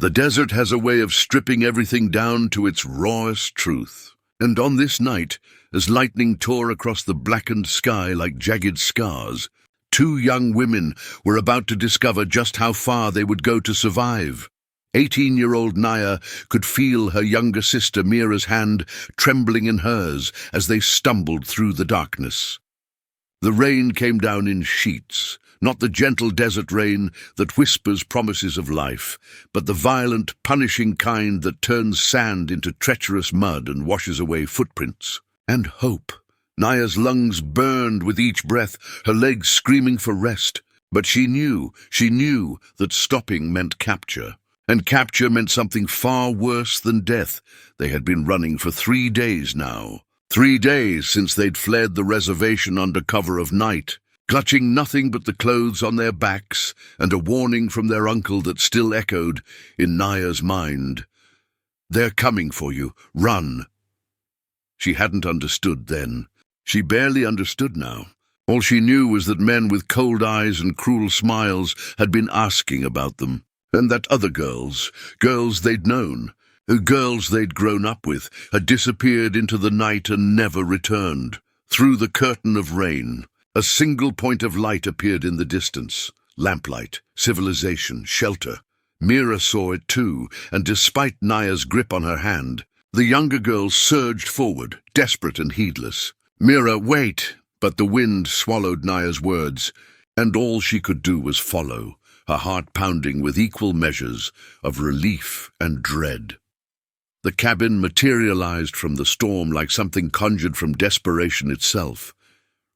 The desert has a way of stripping everything down to its rawest truth. And on this night, as lightning tore across the blackened sky like jagged scars, two young women were about to discover just how far they would go to survive. 18-year-old Naya could feel her younger sister Mira's hand trembling in hers as they stumbled through the darkness. The rain came down in sheets, not the gentle desert rain that whispers promises of life, but the violent, punishing kind that turns sand into treacherous mud and washes away footprints. And hope. Naya's lungs burned with each breath, her legs screaming for rest. But she knew that stopping meant capture. And capture meant something far worse than death. They had been running for 3 days now. 3 days since they'd fled the reservation under cover of night, clutching nothing but the clothes on their backs and a warning from their uncle that still echoed in Naya's mind. "They're coming for you. Run." She hadn't understood then. She barely understood now. All she knew was that men with cold eyes and cruel smiles had been asking about them. And that other girls they'd known, girls they'd grown up with, had disappeared into the night and never returned. Through the curtain of rain, a single point of light appeared in the distance. Lamplight, civilization, shelter. Mira saw it too, and despite Naya's grip on her hand, the younger girl surged forward, desperate and heedless. "Mira, wait!" But the wind swallowed Naya's words, and all she could do was follow, her heart pounding with equal measures of relief and dread. The cabin materialized from the storm like something conjured from desperation itself.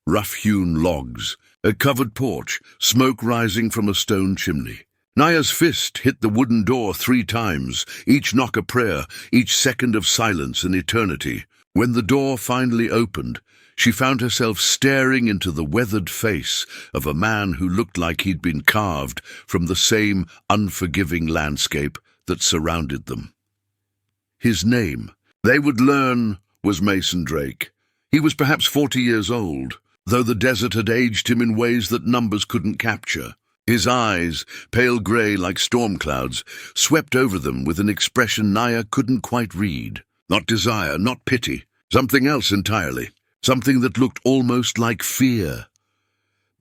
Rough-hewn logs, a covered porch, smoke rising from a stone chimney. Naya's fist hit the wooden door 3 times, each knock a prayer, each second of silence an eternity. When the door finally opened, she found herself staring into the weathered face of a man who looked like he'd been carved from the same unforgiving landscape that surrounded them. His name, they would learn, was Mason Drake. He was perhaps 40 years old, though the desert had aged him in ways that numbers couldn't capture. His eyes, pale grey like storm clouds, swept over them with an expression Naya couldn't quite read. Not desire, not pity, something else entirely. Something that looked almost like fear.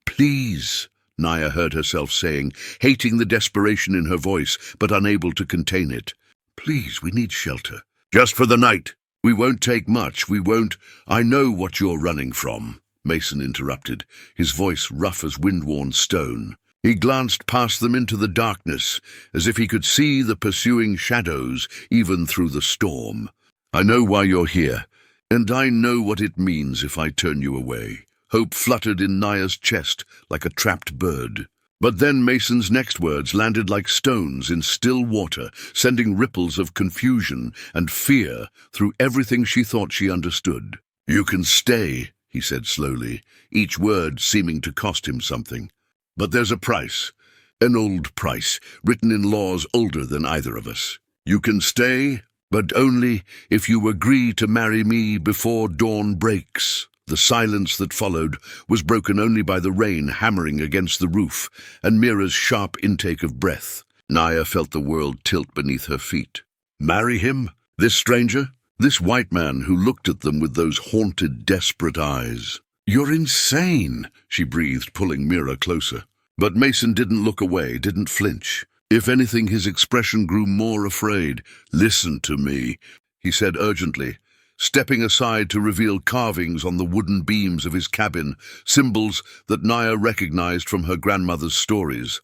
"Please," Naya heard herself saying, hating the desperation in her voice, but unable to contain it. "Please, we need shelter. Just for the night. We won't take much, we won't—" "I know what you're running from," Mason interrupted, his voice rough as wind-worn stone. He glanced past them into the darkness, as if he could see the pursuing shadows even through the storm. "I know why you're here. And I know what it means if I turn you away." Hope fluttered in Naya's chest like a trapped bird. But then Mason's next words landed like stones in still water, sending ripples of confusion and fear through everything she thought she understood. "You can stay," he said slowly, each word seeming to cost him something. "But there's a price, an old price, written in laws older than either of us. You can stay, but only if you agree to marry me before dawn breaks." The silence that followed was broken only by the rain hammering against the roof and Mira's sharp intake of breath. Naya felt the world tilt beneath her feet. Marry him? This stranger? This white man who looked at them with those haunted, desperate eyes. "You're insane," she breathed, pulling Mira closer. But Mason didn't look away, didn't flinch. If anything, his expression grew more afraid. "Listen to me," he said urgently, stepping aside to reveal carvings on the wooden beams of his cabin, symbols that Naya recognized from her grandmother's stories,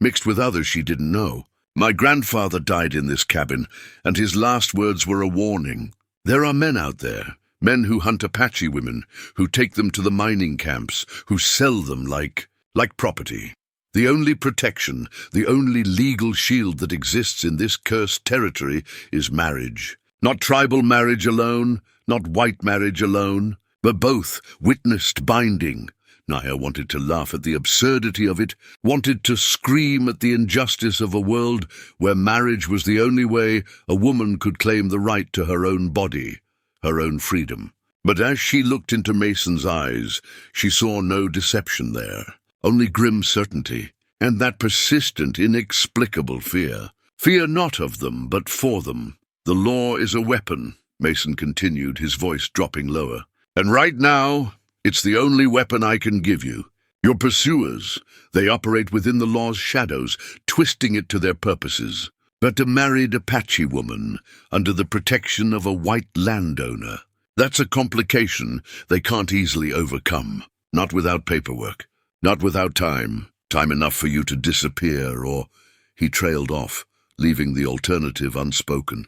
mixed with others she didn't know. "My grandfather died in this cabin, and his last words were a warning. There are men out there, men who hunt Apache women, who take them to the mining camps, who sell them like property. The only protection, the only legal shield that exists in this cursed territory is marriage. Not tribal marriage alone, not white marriage alone, but both, witnessed, binding." Naya wanted to laugh at the absurdity of it, wanted to scream at the injustice of a world where marriage was the only way a woman could claim the right to her own body, her own freedom. But as she looked into Mason's eyes, she saw no deception there. Only grim certainty, and that persistent, inexplicable fear. Fear not of them, but for them. The law is a weapon, Mason continued, his voice dropping lower. And right now, it's the only weapon I can give you. Your pursuers, they operate within the law's shadows, twisting it to their purposes. But a married Apache woman, under the protection of a white landowner, that's a complication they can't easily overcome. Not without paperwork, not without time enough for you to disappear, or... He trailed off, leaving the alternative unspoken.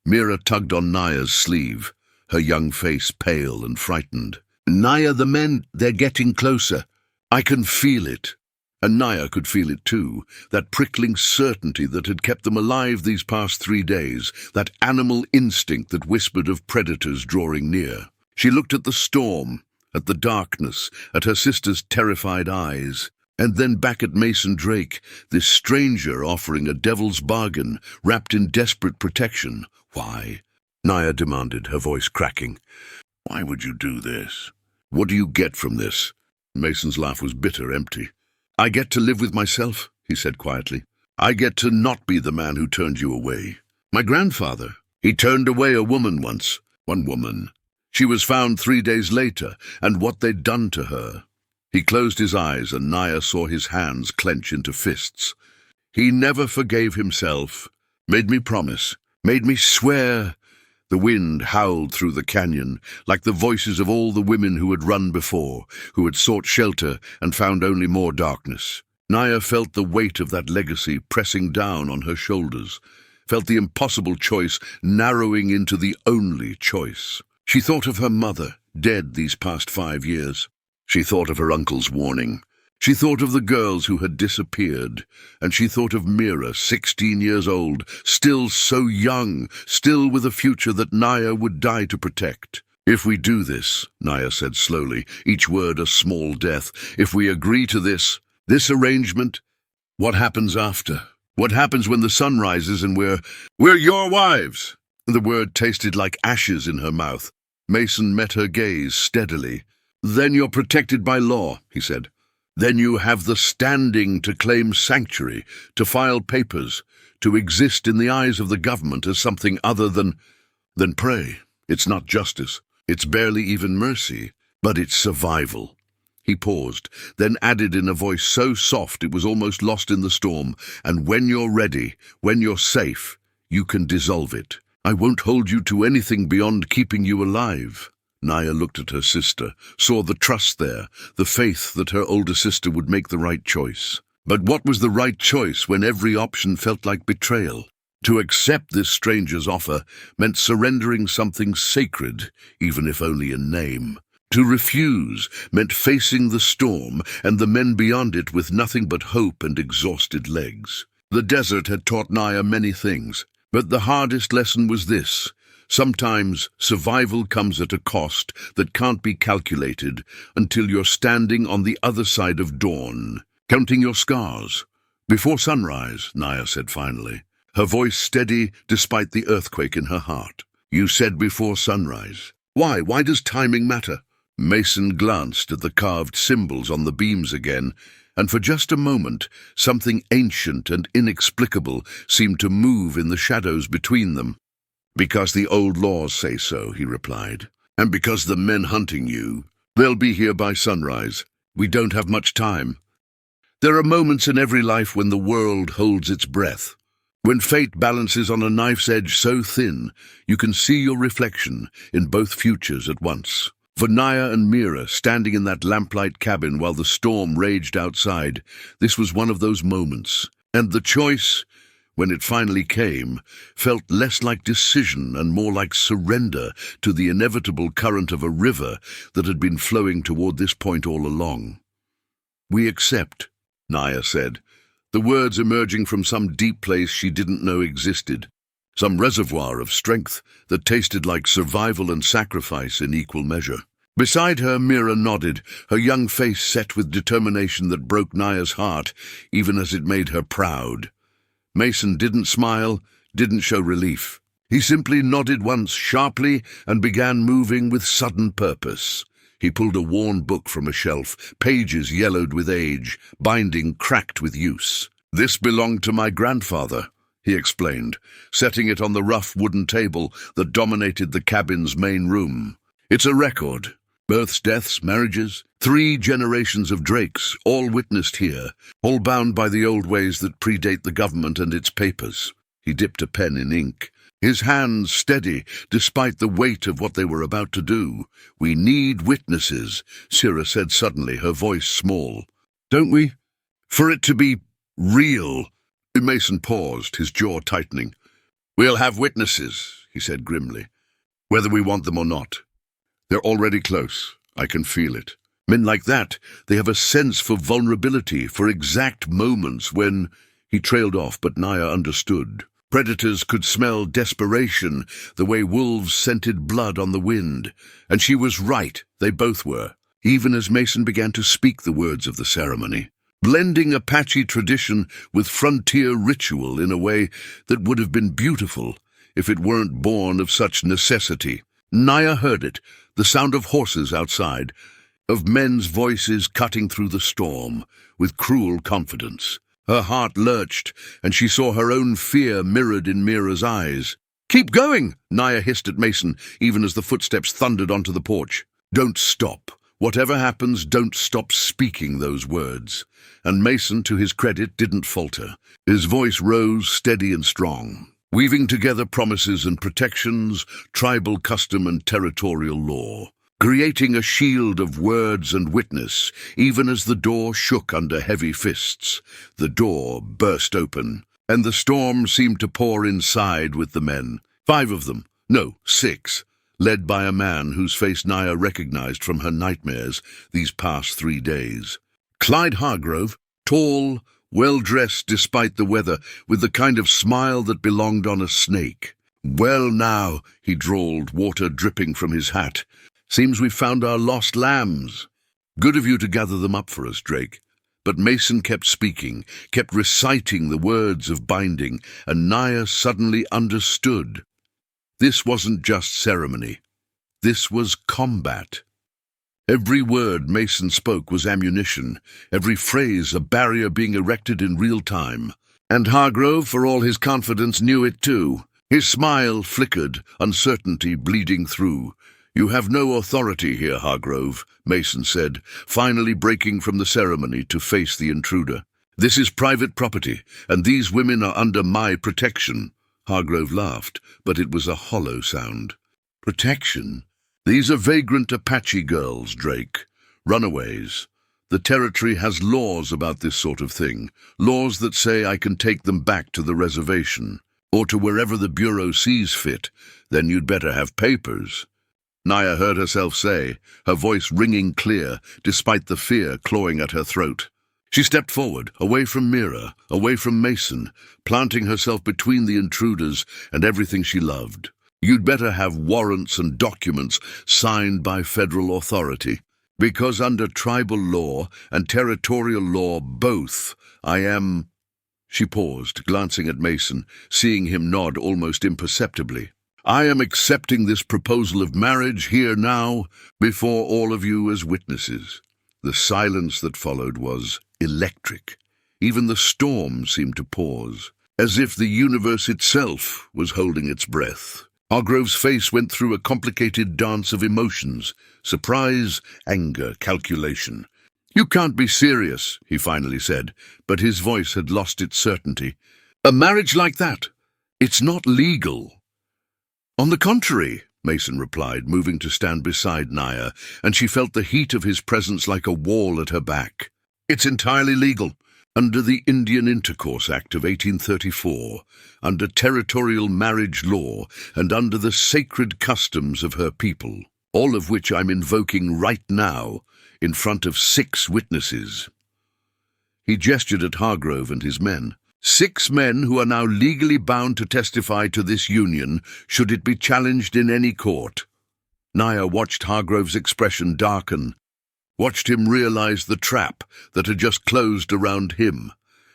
Mira tugged on Naya's sleeve, her young face pale and frightened. Naya, the men, they're getting closer. I can feel it. And Naya could feel it too, that prickling certainty that had kept them alive these past 3 days, that animal instinct that whispered of predators drawing near. She looked at the storm, at the darkness, at her sister's terrified eyes, and then back at Mason Drake, this stranger offering a devil's bargain, wrapped in desperate protection. Why? Naya demanded, her voice cracking. Why would you do this? What do you get from this? Mason's laugh was bitter, empty. I get to live with myself, he said quietly. I get to not be the man who turned you away. My grandfather, he turned away a woman once. One woman. She was found 3 days later, and what they'd done to her. He closed his eyes, and Naya saw his hands clench into fists. He never forgave himself, made me promise, made me swear. The wind howled through the canyon, like the voices of all the women who had run before, who had sought shelter and found only more darkness. Naya felt the weight of that legacy pressing down on her shoulders, felt the impossible choice narrowing into the only choice. She thought of her mother, dead these past 5 years. She thought of her uncle's warning. She thought of the girls who had disappeared, and she thought of Mira, 16 years old, still so young, still with a future that Naya would die to protect. If we do this, Naya said slowly, each word a small death, if we agree to this arrangement, what happens after? What happens when the sun rises and we're your wives? The word tasted like ashes in her mouth. Mason met her gaze steadily. Then you're protected by law, he said. Then you have the standing to claim sanctuary, to file papers, to exist in the eyes of the government as something other than prey. It's not justice. It's barely even mercy, but it's survival. He paused, then added in a voice so soft it was almost lost in the storm, and when you're ready, when you're safe, you can dissolve it. I won't hold you to anything beyond keeping you alive. Naya looked at her sister, saw the trust there, the faith that her older sister would make the right choice. But what was the right choice when every option felt like betrayal? To accept this stranger's offer meant surrendering something sacred, even if only in name. To refuse meant facing the storm and the men beyond it with nothing but hope and exhausted legs. The desert had taught Naya many things, but the hardest lesson was this. Sometimes survival comes at a cost that can't be calculated until you're standing on the other side of dawn, counting your scars. Before sunrise, Naya said finally, her voice steady despite the earthquake in her heart. You said before sunrise. Why? Why does timing matter? Mason glanced at the carved symbols on the beams again, and for just a moment, something ancient and inexplicable seemed to move in the shadows between them. Because the old laws say so, he replied. And because the men hunting you, they'll be here by sunrise. We don't have much time. There are moments in every life when the world holds its breath. When fate balances on a knife's edge so thin, you can see your reflection in both futures at once. For Naya and Mira, standing in that lamplight cabin while the storm raged outside, this was one of those moments. And the choice, when it finally came, felt less like decision and more like surrender to the inevitable current of a river that had been flowing toward this point all along. We accept, Naya said, the words emerging from some deep place she didn't know existed, some reservoir of strength that tasted like survival and sacrifice in equal measure. Beside her, Mira nodded, her young face set with determination that broke Naya's heart, even as it made her proud. Mason didn't smile, didn't show relief. He simply nodded once sharply and began moving with sudden purpose. He pulled a worn book from a shelf, pages yellowed with age, binding cracked with use. This belonged to my grandfather, he explained, setting it on the rough wooden table that dominated the cabin's main room. "It's a record. Births, deaths, marriages. 3 generations of Drakes, all witnessed here, all bound by the old ways that predate the government and its papers." He dipped a pen in ink, his hands steady despite the weight of what they were about to do. "We need witnesses," Syrah said suddenly, her voice small. "Don't we? For it to be real." Mason paused, his jaw tightening. "We'll have witnesses," he said grimly, "whether we want them or not. They're already close. I can feel it. Men like that, they have a sense for vulnerability, for exact moments when—" He trailed off, but Naya understood. Predators could smell desperation the way wolves scented blood on the wind. And she was right, they both were, even as Mason began to speak the words of the ceremony, blending Apache tradition with frontier ritual in a way that would have been beautiful if it weren't born of such necessity. Naya heard it, the sound of horses outside, of men's voices cutting through the storm with cruel confidence. Her heart lurched, and she saw her own fear mirrored in Mira's eyes. "Keep going!" Naya hissed at Mason, even as the footsteps thundered onto the porch. "Don't stop. Whatever happens, don't stop speaking those words." And Mason, to his credit, didn't falter. His voice rose steady and strong, weaving together promises and protections, tribal custom and territorial law, creating a shield of words and witness. Even as the door shook under heavy fists, the door burst open, and the storm seemed to pour inside with the men. 5 of them, no, 6, led by a man whose face Naya recognized from her nightmares these past 3 days. Clyde Hargrove, tall, well-dressed despite the weather, with the kind of smile that belonged on a snake. "Well now," he drawled, water dripping from his hat. "Seems we've found our lost lambs. Good of you to gather them up for us, Drake." But Mason kept speaking, kept reciting the words of binding, and Naya suddenly understood. This wasn't just ceremony. This was combat. Every word Mason spoke was ammunition, every phrase a barrier being erected in real time. And Hargrove, for all his confidence, knew it too. His smile flickered, uncertainty bleeding through. "You have no authority here, Hargrove," Mason said, finally breaking from the ceremony to face the intruder. "This is private property, and these women are under my protection." Hargrove laughed, but it was a hollow sound. "Protection? These are vagrant Apache girls, Drake. Runaways. The territory has laws about this sort of thing, laws that say I can take them back to the reservation, or to wherever the Bureau sees fit. Then you'd better have papers." Naya heard herself say, her voice ringing clear, despite the fear clawing at her throat. She stepped forward, away from Mira, away from Mason, planting herself between the intruders and everything she loved. "You'd better have warrants and documents signed by federal authority, because under tribal law and territorial law both, I am—" She paused, glancing at Mason, seeing him nod almost imperceptibly. "I am accepting this proposal of marriage here now, before all of you as witnesses." The silence that followed was electric. Even the storm seemed to pause, as if the universe itself was holding its breath. Hargrove's face went through a complicated dance of emotions: surprise, anger, calculation. "You can't be serious," he finally said, but his voice had lost its certainty. "A marriage like that, it's not legal." "On the contrary," Mason replied, moving to stand beside Naya, and she felt the heat of his presence like a wall at her back. "It's entirely legal, under the Indian Intercourse Act of 1834, under territorial marriage law, and under the sacred customs of her people, all of which I'm invoking right now, in front of 6 witnesses." He gestured at Hargrove and his men. 6 men who are now legally bound to testify to this union, should it be challenged in any court. Naya watched Hargrove's expression darken, watched him realize the trap that had just closed around him.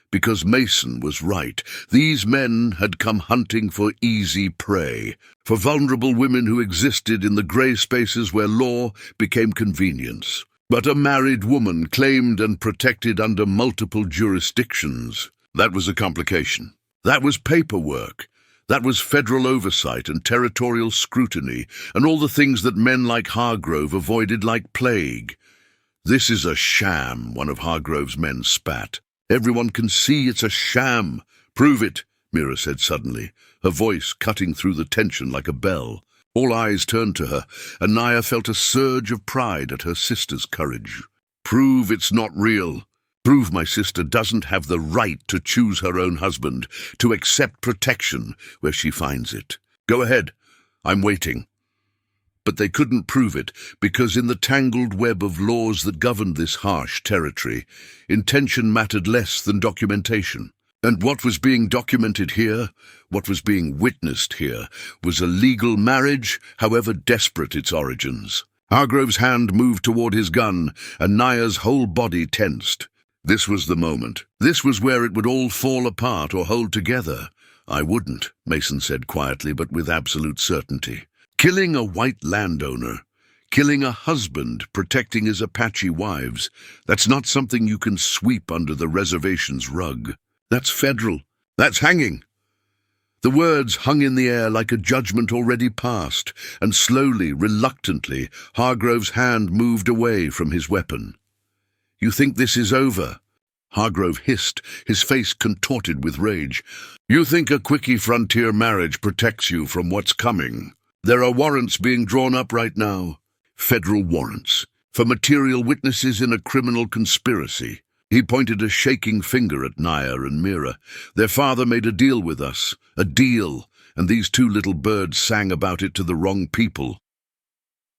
Because Mason was right. These men had come hunting for easy prey, for vulnerable women who existed in the grey spaces where law became convenience. But a married woman claimed and protected under multiple jurisdictions. That was a complication. That was paperwork. That was federal oversight and territorial scrutiny, and all the things that men like Hargrove avoided like plague. "This is a sham," one of Hargrove's men spat. "Everyone can see it's a sham." "Prove it," Mira said suddenly, her voice cutting through the tension like a bell. All eyes turned to her, and Naya felt a surge of pride at her sister's courage. "Prove it's not real. Prove my sister doesn't have the right to choose her own husband, to accept protection where she finds it. Go ahead. I'm waiting." But they couldn't prove it, because in the tangled web of laws that governed this harsh territory, intention mattered less than documentation. And what was being documented here, what was being witnessed here, was a legal marriage, however desperate its origins. Hargrove's hand moved toward his gun, and Naya's whole body tensed. This was the moment. This was where it would all fall apart or hold together. "I wouldn't," Mason said quietly but with absolute certainty. Killing a white landowner, killing a husband protecting his Apache wives, that's not something you can sweep under the reservation's rug. That's federal. That's hanging. The words hung in the air like a judgment already passed, and slowly, reluctantly, Hargrove's hand moved away from his weapon. "You think this is over?" Hargrove hissed, his face contorted with rage. "You think a quickie frontier marriage protects you from what's coming? There are warrants being drawn up right now. Federal warrants. For material witnesses in a criminal conspiracy." He pointed a shaking finger at Naya and Mira. "Their father made a deal with us. A deal. And these two little birds sang about it to the wrong people."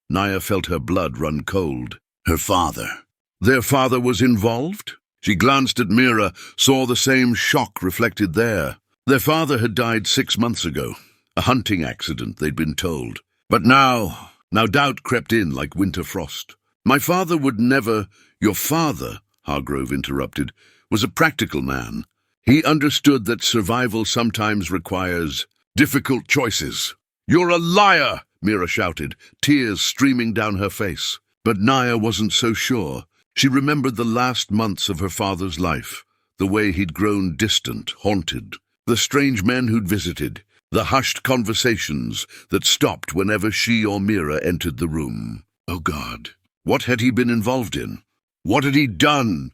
Naya felt her blood run cold. Her father. Their father was involved? She glanced at Mira, saw the same shock reflected there. Their father had died 6 months ago. A hunting accident, they'd been told. But now doubt crept in like winter frost. "My father would never—" "Your father," Hargrove interrupted, "was a practical man. He understood that survival sometimes requires difficult choices." "You're a liar!" Mira shouted, tears streaming down her face. But Naya wasn't so sure. She remembered the last months of her father's life, the way he'd grown distant, haunted, the strange men who'd visited, the hushed conversations that stopped whenever she or Mira entered the room. Oh God, what had he been involved in? What had he done?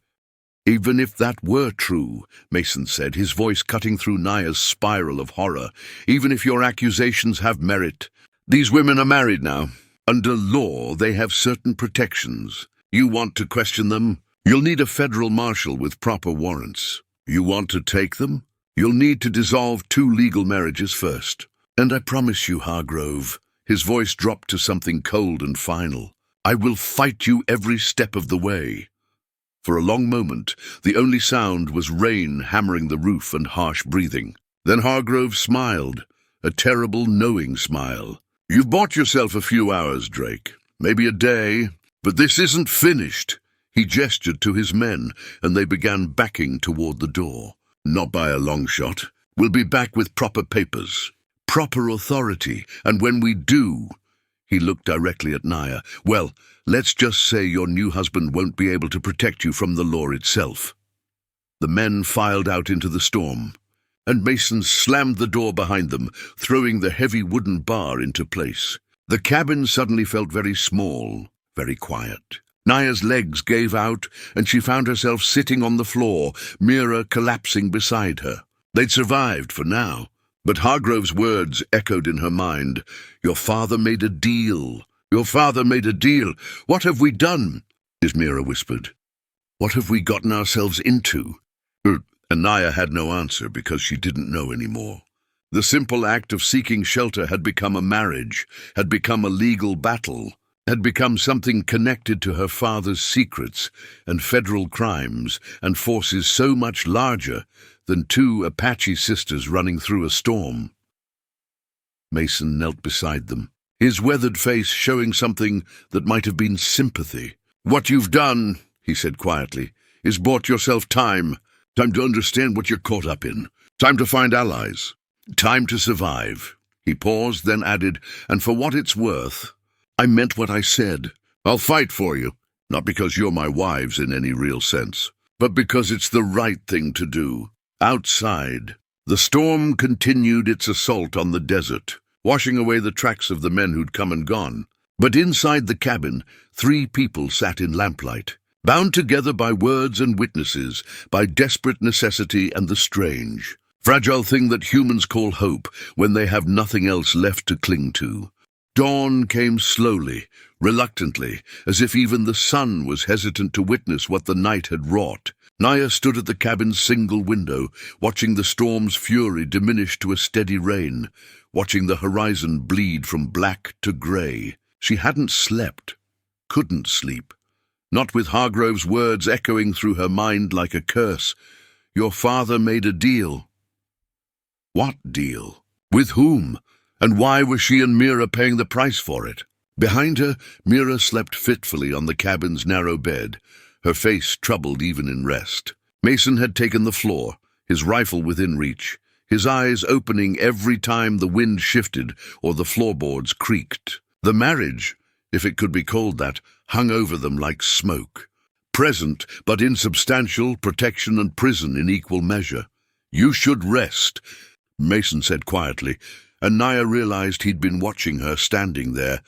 "Even if that were true," Mason said, his voice cutting through Naya's spiral of horror, "even if your accusations have merit, these women are married now. Under law, they have certain protections. You want to question them? You'll need a federal marshal with proper warrants. You want to take them? You'll need to dissolve 2 legal marriages first. And I promise you, Hargrove," his voice dropped to something cold and final, "I will fight you every step of the way." For a long moment, the only sound was rain hammering the roof and harsh breathing. Then Hargrove smiled, a terrible, knowing smile. "You've bought yourself a few hours, Drake. Maybe a day. But this isn't finished." He gestured to his men, and they began backing toward the door. "Not by a long shot. We'll be back with proper papers, proper authority, and when we do—" He looked directly at Naya. "Well, let's just say your new husband won't be able to protect you from the law itself." The men filed out into the storm, and Mason slammed the door behind them, throwing the heavy wooden bar into place. The cabin suddenly felt very small, very quiet. Naya's legs gave out, and she found herself sitting on the floor, Mira collapsing beside her. They'd survived for now, but Hargrove's words echoed in her mind. "Your father made a deal. Your father made a deal. What have we done?" As Mira whispered. "What have we gotten ourselves into?" And Naya had no answer because she didn't know anymore. The simple act of seeking shelter had become a marriage, had become a legal battle, had become something connected to her father's secrets and federal crimes and forces so much larger than 2 Apache sisters running through a storm. Mason knelt beside them, his weathered face showing something that might have been sympathy. "What you've done," he said quietly, "is bought yourself time. Time to understand what you're caught up in. Time to find allies. Time to survive." He paused, then added, "And for what it's worth, I meant what I said. I'll fight for you, not because you're my wives in any real sense, but because it's the right thing to do. Outside, The storm continued its assault on the desert, washing away the tracks of the men who'd come and gone. But inside the cabin, 3 people sat in lamplight, bound together by words and witnesses, by desperate necessity and the strange, fragile thing that humans call hope when they have nothing else left to cling to. Dawn came slowly, reluctantly, as if even the sun was hesitant to witness what the night had wrought. Naya stood at the cabin's single window, watching the storm's fury diminish to a steady rain, watching the horizon bleed from black to grey. She hadn't slept, couldn't sleep, not with Hargrove's words echoing through her mind like a curse. Your father made a deal. What deal? With whom? And why were she and Mira paying the price for it? Behind her, Mira slept fitfully on the cabin's narrow bed, her face troubled even in rest. Mason had taken the floor, his rifle within reach, his eyes opening every time the wind shifted or the floorboards creaked. The marriage, if it could be called that, hung over them like smoke. Present, but insubstantial, protection and prison in equal measure. You should rest, Mason said quietly, and Naya realized he'd been watching her standing there,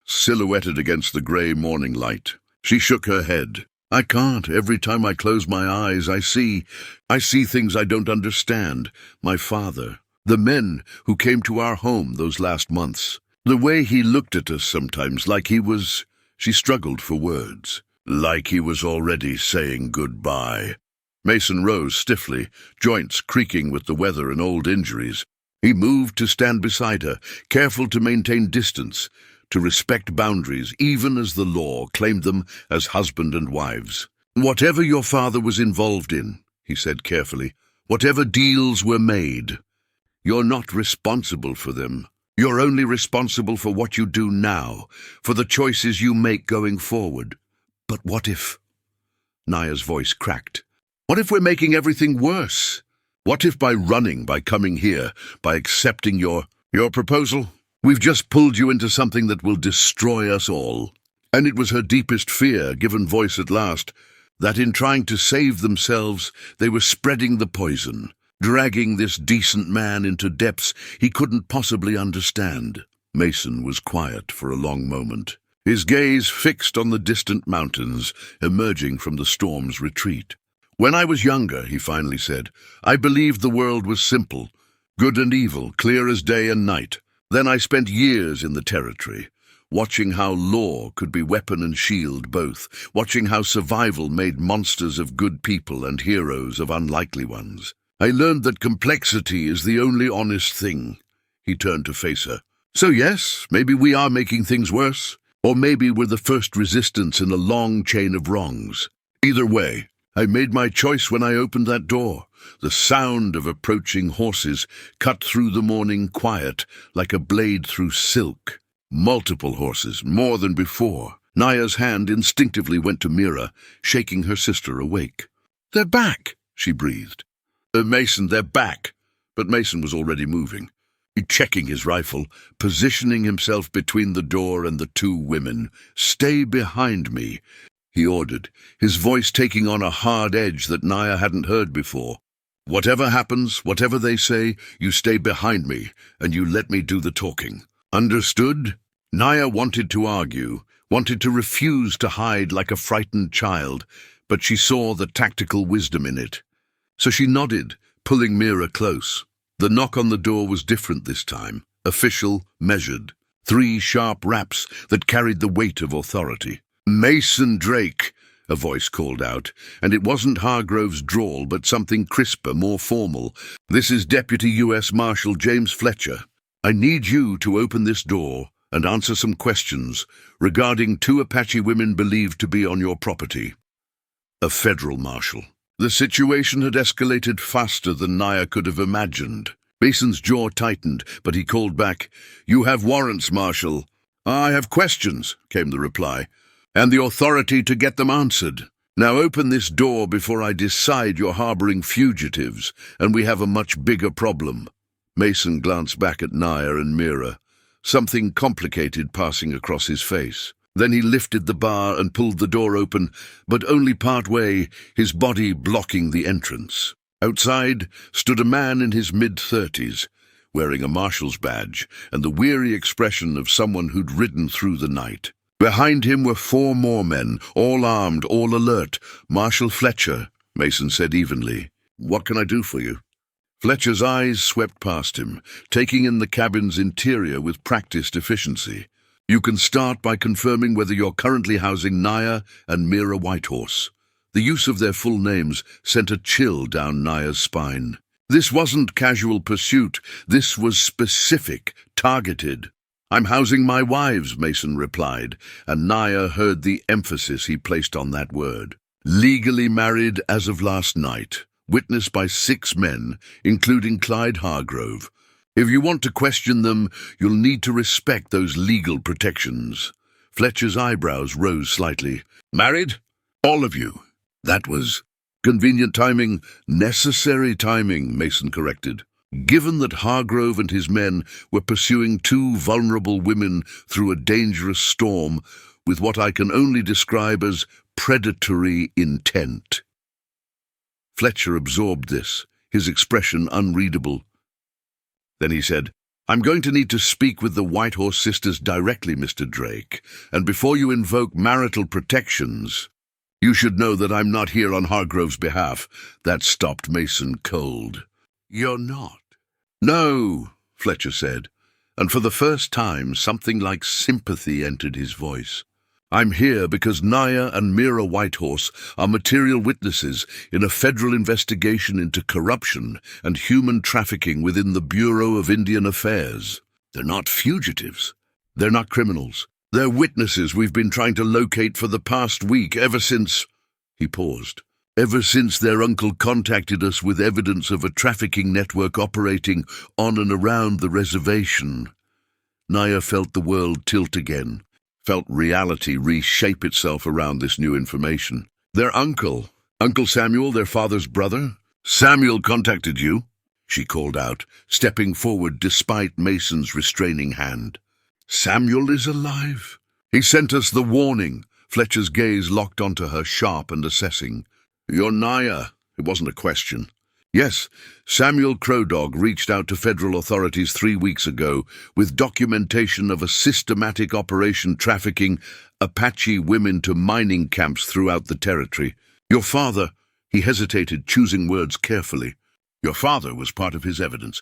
silhouetted against the grey morning light. She shook her head. I can't. Every time I close my eyes, I see things I don't understand. My father, the men who came to our home those last months, the way he looked at us sometimes, like he was, she struggled for words, like he was already saying goodbye. Mason rose stiffly, joints creaking with the weather and old injuries. He moved to stand beside her, careful to maintain distance, to respect boundaries, even as the law claimed them as husband and wives. Whatever your father was involved in, he said carefully, whatever deals were made, you're not responsible for them. You're only responsible for what you do now, for the choices you make going forward. But what if? Naya's voice cracked. What if we're making everything worse? What if by running, by coming here, by accepting your proposal, we've just pulled you into something that will destroy us all? And it was her deepest fear, given voice at last, that in trying to save themselves, they were spreading the poison, dragging this decent man into depths he couldn't possibly understand. Mason was quiet for a long moment, his gaze fixed on the distant mountains emerging from the storm's retreat. When I was younger, he finally said, I believed the world was simple, good and evil, clear as day and night. Then I spent years in the territory, watching how law could be weapon and shield both, watching how survival made monsters of good people and heroes of unlikely ones. I learned that complexity is the only honest thing. He turned to face her. So yes, maybe we are making things worse, or maybe we're the first resistance in a long chain of wrongs. Either way, I made my choice when I opened that door. The sound of approaching horses cut through the morning quiet like a blade through silk. Multiple horses, more than before. Naya's hand instinctively went to Mira, shaking her sister awake. They're back, she breathed. Mason, they're back. But Mason was already moving. Checking his rifle, positioning himself between the door and the 2 women. Stay behind me, he ordered, his voice taking on a hard edge that Naya hadn't heard before. Whatever happens, whatever they say, you stay behind me, and you let me do the talking. Understood? Naya wanted to argue, wanted to refuse to hide like a frightened child, but she saw the tactical wisdom in it. So she nodded, pulling Mira close. The knock on the door was different this time, official, measured. 3 sharp raps that carried the weight of authority. Mason Drake, a voice called out, and it wasn't Hargrove's drawl, but something crisper, more formal. This is Deputy U.S. Marshal James Fletcher. I need you to open this door and answer some questions regarding 2 Apache women believed to be on your property. A federal marshal. The situation had escalated faster than Naya could have imagined. Mason's jaw tightened, but he called back, You have warrants, Marshal. I have questions, came the reply, and the authority to get them answered. Now open this door before I decide you're harboring fugitives, and we have a much bigger problem. Mason glanced back at Naya and Mira, something complicated passing across his face. Then he lifted the bar and pulled the door open, but only part way, his body blocking the entrance. Outside stood a man in his mid-30s, wearing a marshal's badge and the weary expression of someone who'd ridden through the night. Behind him were 4 more men, all armed, all alert. "Marshal Fletcher," Mason said evenly. "What can I do for you?" Fletcher's eyes swept past him, taking in the cabin's interior with practiced efficiency. "You can start by confirming whether you're currently housing Naya and Mira Whitehorse." The use of their full names sent a chill down Naya's spine. This wasn't casual pursuit. This was specific, targeted. "I'm housing my wives," Mason replied, and Naya heard the emphasis he placed on that word. "Legally married as of last night, witnessed by 6 men, including Clyde Hargrove. If you want to question them, you'll need to respect those legal protections." Fletcher's eyebrows rose slightly. "Married? All of you?" "That was convenient timing, necessary timing," Mason corrected. "Given that Hargrove and his men were pursuing 2 vulnerable women through a dangerous storm with what I can only describe as predatory intent." Fletcher absorbed this, his expression unreadable. Then he said, "I'm going to need to speak with the Whitehorse sisters directly, Mr. Drake, and before you invoke marital protections, you should know that I'm not here on Hargrove's behalf." That stopped Mason cold. "You're not?" "No," Fletcher said, and for the first time something like sympathy entered his voice. "I'm here because Naya and Mira Whitehorse are material witnesses in a federal investigation into corruption and human trafficking within the Bureau of Indian Affairs. They're not fugitives. They're not criminals. They're witnesses we've been trying to locate for the past week, ever since—" He paused. "Ever since their uncle contacted us with evidence of a trafficking network operating on and around the reservation." Naya felt the world tilt again, felt reality reshape itself around this new information. "Their uncle, Uncle Samuel, their father's brother? Samuel contacted you?" she called out, stepping forward despite Mason's restraining hand. "Samuel is alive? He sent us the warning." Fletcher's gaze locked onto her, sharp and assessing. "You're Naya." It wasn't a question. "Yes, Samuel Crowdog reached out to federal authorities 3 weeks ago with documentation of a systematic operation trafficking Apache women to mining camps throughout the territory. Your father—" He hesitated, choosing words carefully. "Your father was part of his evidence."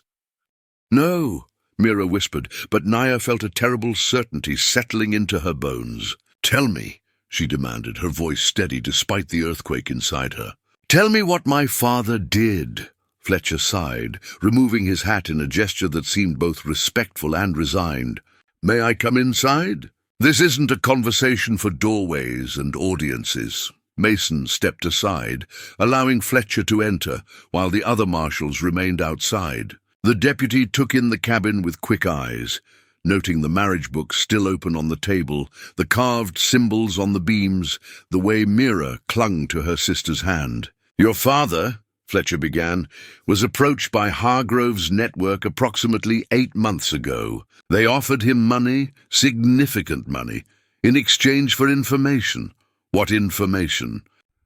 "No," Mira whispered, but Naya felt a terrible certainty settling into her bones. "Tell me," she demanded, her voice steady despite the earthquake inside her. "Tell me what my father did." Fletcher sighed, removing his hat in a gesture that seemed both respectful and resigned. "May I come inside? This isn't a conversation for doorways and audiences." Mason stepped aside, allowing Fletcher to enter, while the other marshals remained outside. The deputy took in the cabin with quick eyes, noting the marriage book still open on the table, the carved symbols on the beams, the way Mira clung to her sister's hand. "Your father," Fletcher began, "was approached by Hargrove's network approximately 8 months ago. They offered him money, significant money, in exchange for information." "What information?"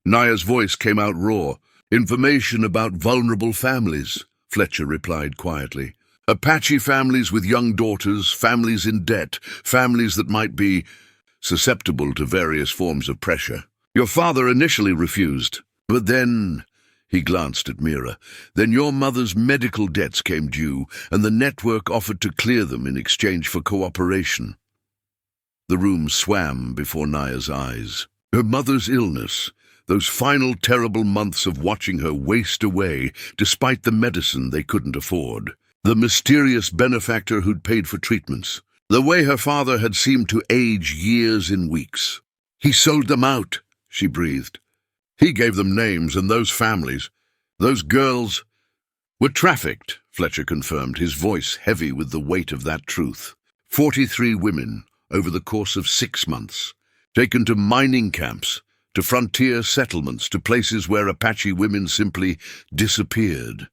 Naya's voice came out raw. "Information about vulnerable families," Fletcher replied quietly. "Apache families with young daughters, families in debt, families that might be susceptible to various forms of pressure. Your father initially refused, but then—" He glanced at Mira. "Then your mother's medical debts came due, and the network offered to clear them in exchange for cooperation." The room swam before Naya's eyes. Her mother's illness, those final terrible months of watching her waste away despite the medicine they couldn't afford. The mysterious benefactor who'd paid for treatments. The way her father had seemed to age years in weeks. "He sold them out," she breathed. "He gave them names, and those families, those girls—" "Were trafficked," Fletcher confirmed, his voice heavy with the weight of that truth. 43 women over the course of 6 months. Taken to mining camps, to frontier settlements, to places where Apache women simply disappeared.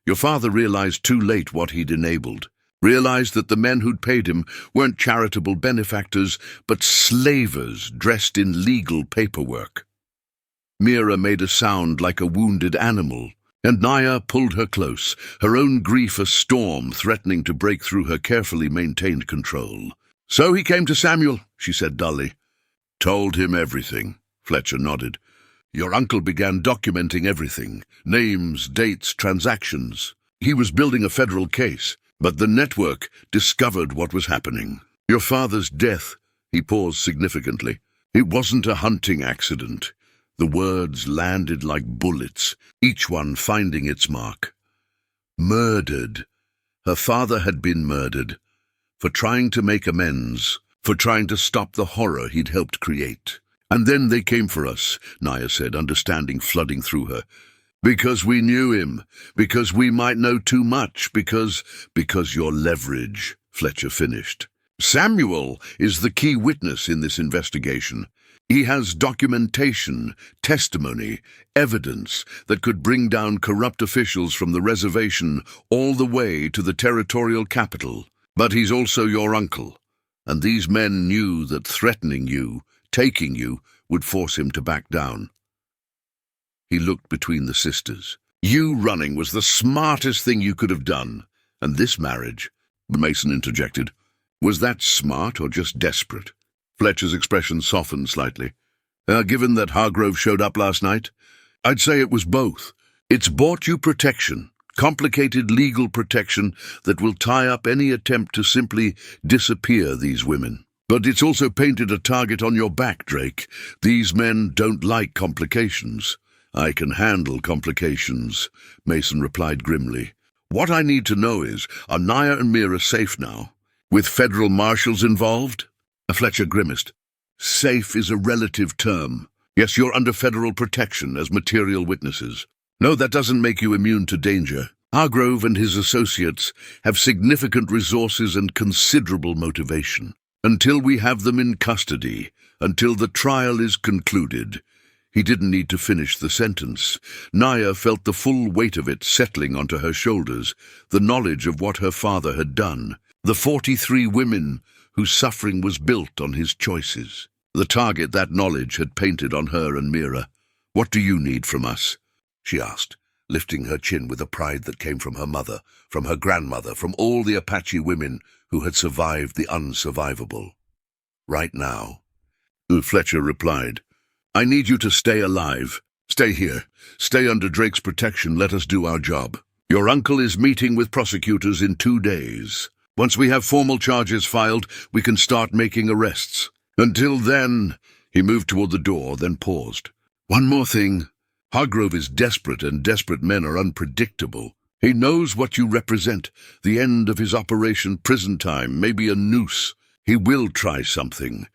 Your father realized too late what he'd enabled. Realized that the men who'd paid him weren't charitable benefactors, but slavers dressed in legal paperwork." Mira made a sound like a wounded animal, And Naya pulled her close, her own grief a storm threatening to break through her carefully maintained control. "So he came to Samuel," she said dully. "Told him everything," Fletcher nodded. "Your uncle began documenting everything, names, dates, transactions. He was building a federal case, but the network discovered what was happening. Your father's death," he paused significantly. "It wasn't a hunting accident." The words landed like bullets, each one finding its mark. Murdered. Her father had been murdered. For trying to make amends. For trying to stop the horror he'd helped create. "And then they came for us," Naya said, understanding flooding through her. "Because we knew him. Because we might know too much. Because your leverage," Fletcher finished. "Samuel is the key witness in this investigation. He has documentation, testimony, evidence that could bring down corrupt officials from the reservation all the way to the territorial capital. But he's also your uncle, and these men knew that threatening you, taking you, would force him to back down." He looked between the sisters. "You running was the smartest thing you could have done. And this marriage," Mason interjected, "was that smart or just desperate?" Fletcher's expression softened slightly. "Given that Hargrove showed up last night, I'd say it was both. It's bought you protection, complicated legal protection that will tie up any attempt to simply disappear these women. But it's also painted a target on your back, Drake. These men don't like complications." "I can handle complications," Mason replied grimly. "What I need to know is, are Naya and Mira safe now? With federal marshals involved?" Fletcher grimaced. "Safe is a relative term. Yes, you're under federal protection as material witnesses. No, that doesn't make you immune to danger. Hargrove and his associates have significant resources and considerable motivation. Until we have them in custody, until the trial is concluded." He didn't need to finish the sentence. Naya felt the full weight of it settling onto her shoulders, the knowledge of what her father had done. The 43 women whose suffering was built on his choices. The target that knowledge had painted on her and Mira. "What do you need from us?" she asked, lifting her chin with a pride that came from her mother, from her grandmother, from all the Apache women who had survived the unsurvivable. "Right now," Fletcher replied, "I need you to stay alive. Stay here. Stay under Drake's protection. Let us do our job. Your uncle is meeting with prosecutors in 2 days. Once we have formal charges filed, we can start making arrests. Until then," he moved toward the door, then paused. "One more thing. Hargrove is desperate, and desperate men are unpredictable. He knows what you represent, the end of his operation, prison time, maybe a noose. He will try something.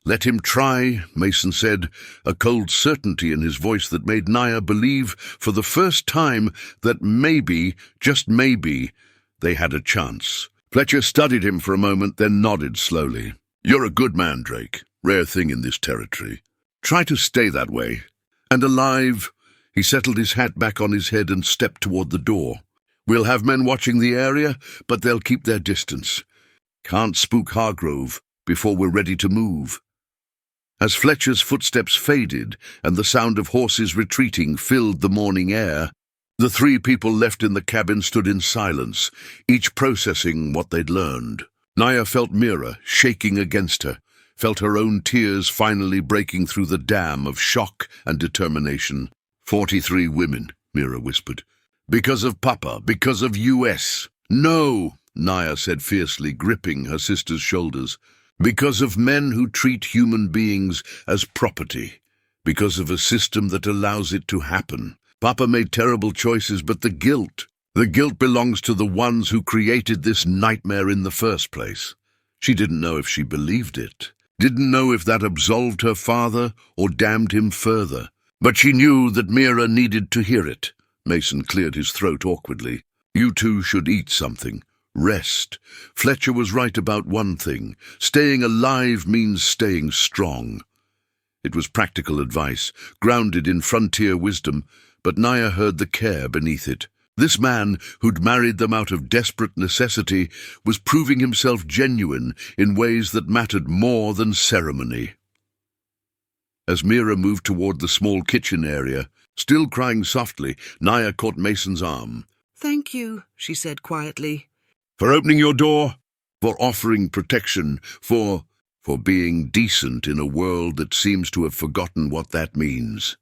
Let him try," Mason said, a cold certainty in his voice that made Naya believe for the first time that maybe, just maybe, they had a chance. Fletcher studied him for a moment, then nodded slowly. "You're a good man, Drake. Rare thing in this territory. Try to stay that way. And alive." He settled his hat back on his head and stepped toward the door. "We'll have men watching the area, but they'll keep their distance. Can't spook Hargrove before we're ready to move." As Fletcher's footsteps faded and the sound of horses retreating filled the morning air, the 3 people left in the cabin stood in silence, each processing what they'd learned. Naya felt Mira shaking against her, felt her own tears finally breaking through the dam of shock and determination. 43 women, Mira whispered. "Because of Papa, because of US. "No," Naya said fiercely, gripping her sister's shoulders. "Because of men who treat human beings as property. Because of a system that allows it to happen. Papa made terrible choices, but the guilt belongs to the ones who created this nightmare in the first place." She didn't know if she believed it, didn't know if that absolved her father or damned him further. But she knew that Mira needed to hear it. Mason cleared his throat awkwardly. "You two should eat something. Rest." Fletcher was right about one thing. Staying alive means staying strong. It was practical advice, grounded in frontier wisdom, but Naya heard the care beneath it. This man, who'd married them out of desperate necessity, was proving himself genuine in ways that mattered more than ceremony. As Mira moved toward the small kitchen area, Still crying softly, Naya caught Mason's arm. "Thank you," she said quietly. "For opening your door, for offering protection, for being decent in a world that seems to have forgotten what that means."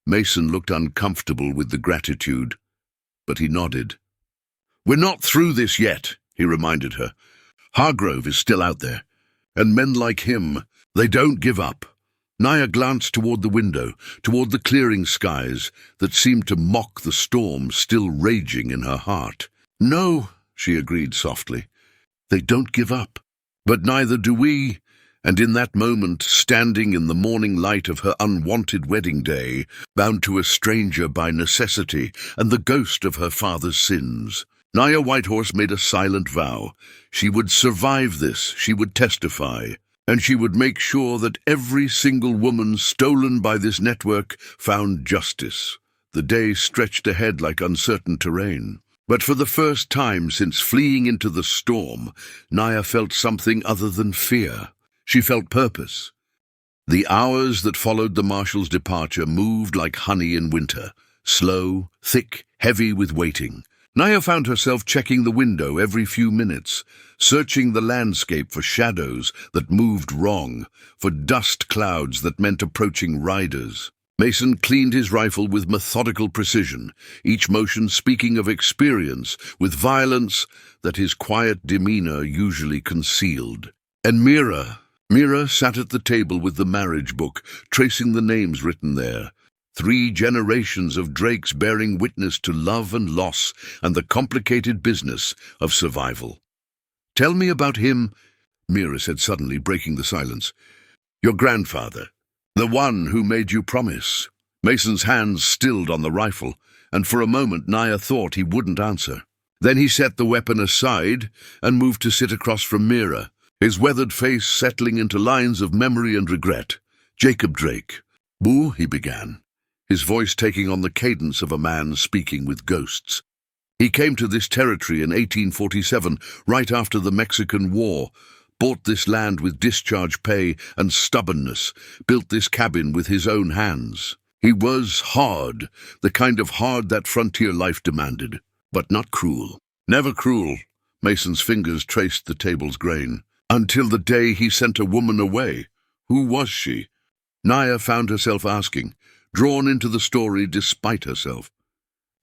Mason looked uncomfortable with the gratitude, but he nodded. "We're not through this yet," he reminded her. "Hargrove is still out there, and men like him, they don't give up." Naya glanced toward the window, toward the clearing skies that seemed to mock the storm still raging in her heart. "No," she agreed softly, "they don't give up. But neither do we." And in that moment, standing in the morning light of her unwanted wedding day, bound to a stranger by necessity and the ghost of her father's sins, Naya Whitehorse made a silent vow. She would survive this, she would testify, and she would make sure that every single woman stolen by this network found justice. The day stretched ahead like uncertain terrain. But for the first time since fleeing into the storm, Naya felt something other than fear. She felt purpose. The hours that followed the marshal's departure moved like honey in winter, slow, thick, heavy with waiting. Naya found herself checking the window every few minutes, searching the landscape for shadows that moved wrong, for dust clouds that meant approaching riders. Mason cleaned his rifle with methodical precision, each motion speaking of experience, with violence that his quiet demeanor usually concealed. And Mira sat at the table with the marriage book, tracing the names written there. 3 generations of Drakes bearing witness to love and loss and the complicated business of survival. "Tell me about him," Mira said suddenly, breaking the silence. "Your grandfather, the one who made you promise." Mason's hands stilled on the rifle, and for a moment Naya thought he wouldn't answer. Then he set the weapon aside and moved to sit across from Mira, his weathered face settling into lines of memory and regret. "Jacob Drake." "Boo," he began, his voice taking on the cadence of a man speaking with ghosts. "He came to this territory in 1847, right after the Mexican War, bought this land with discharge pay and stubbornness, built this cabin with his own hands. He was hard, the kind of hard that frontier life demanded, but not cruel. Never cruel." Mason's fingers traced the table's grain. "Until the day he sent a woman away. Who was she?" Naya found herself asking, drawn into the story despite herself.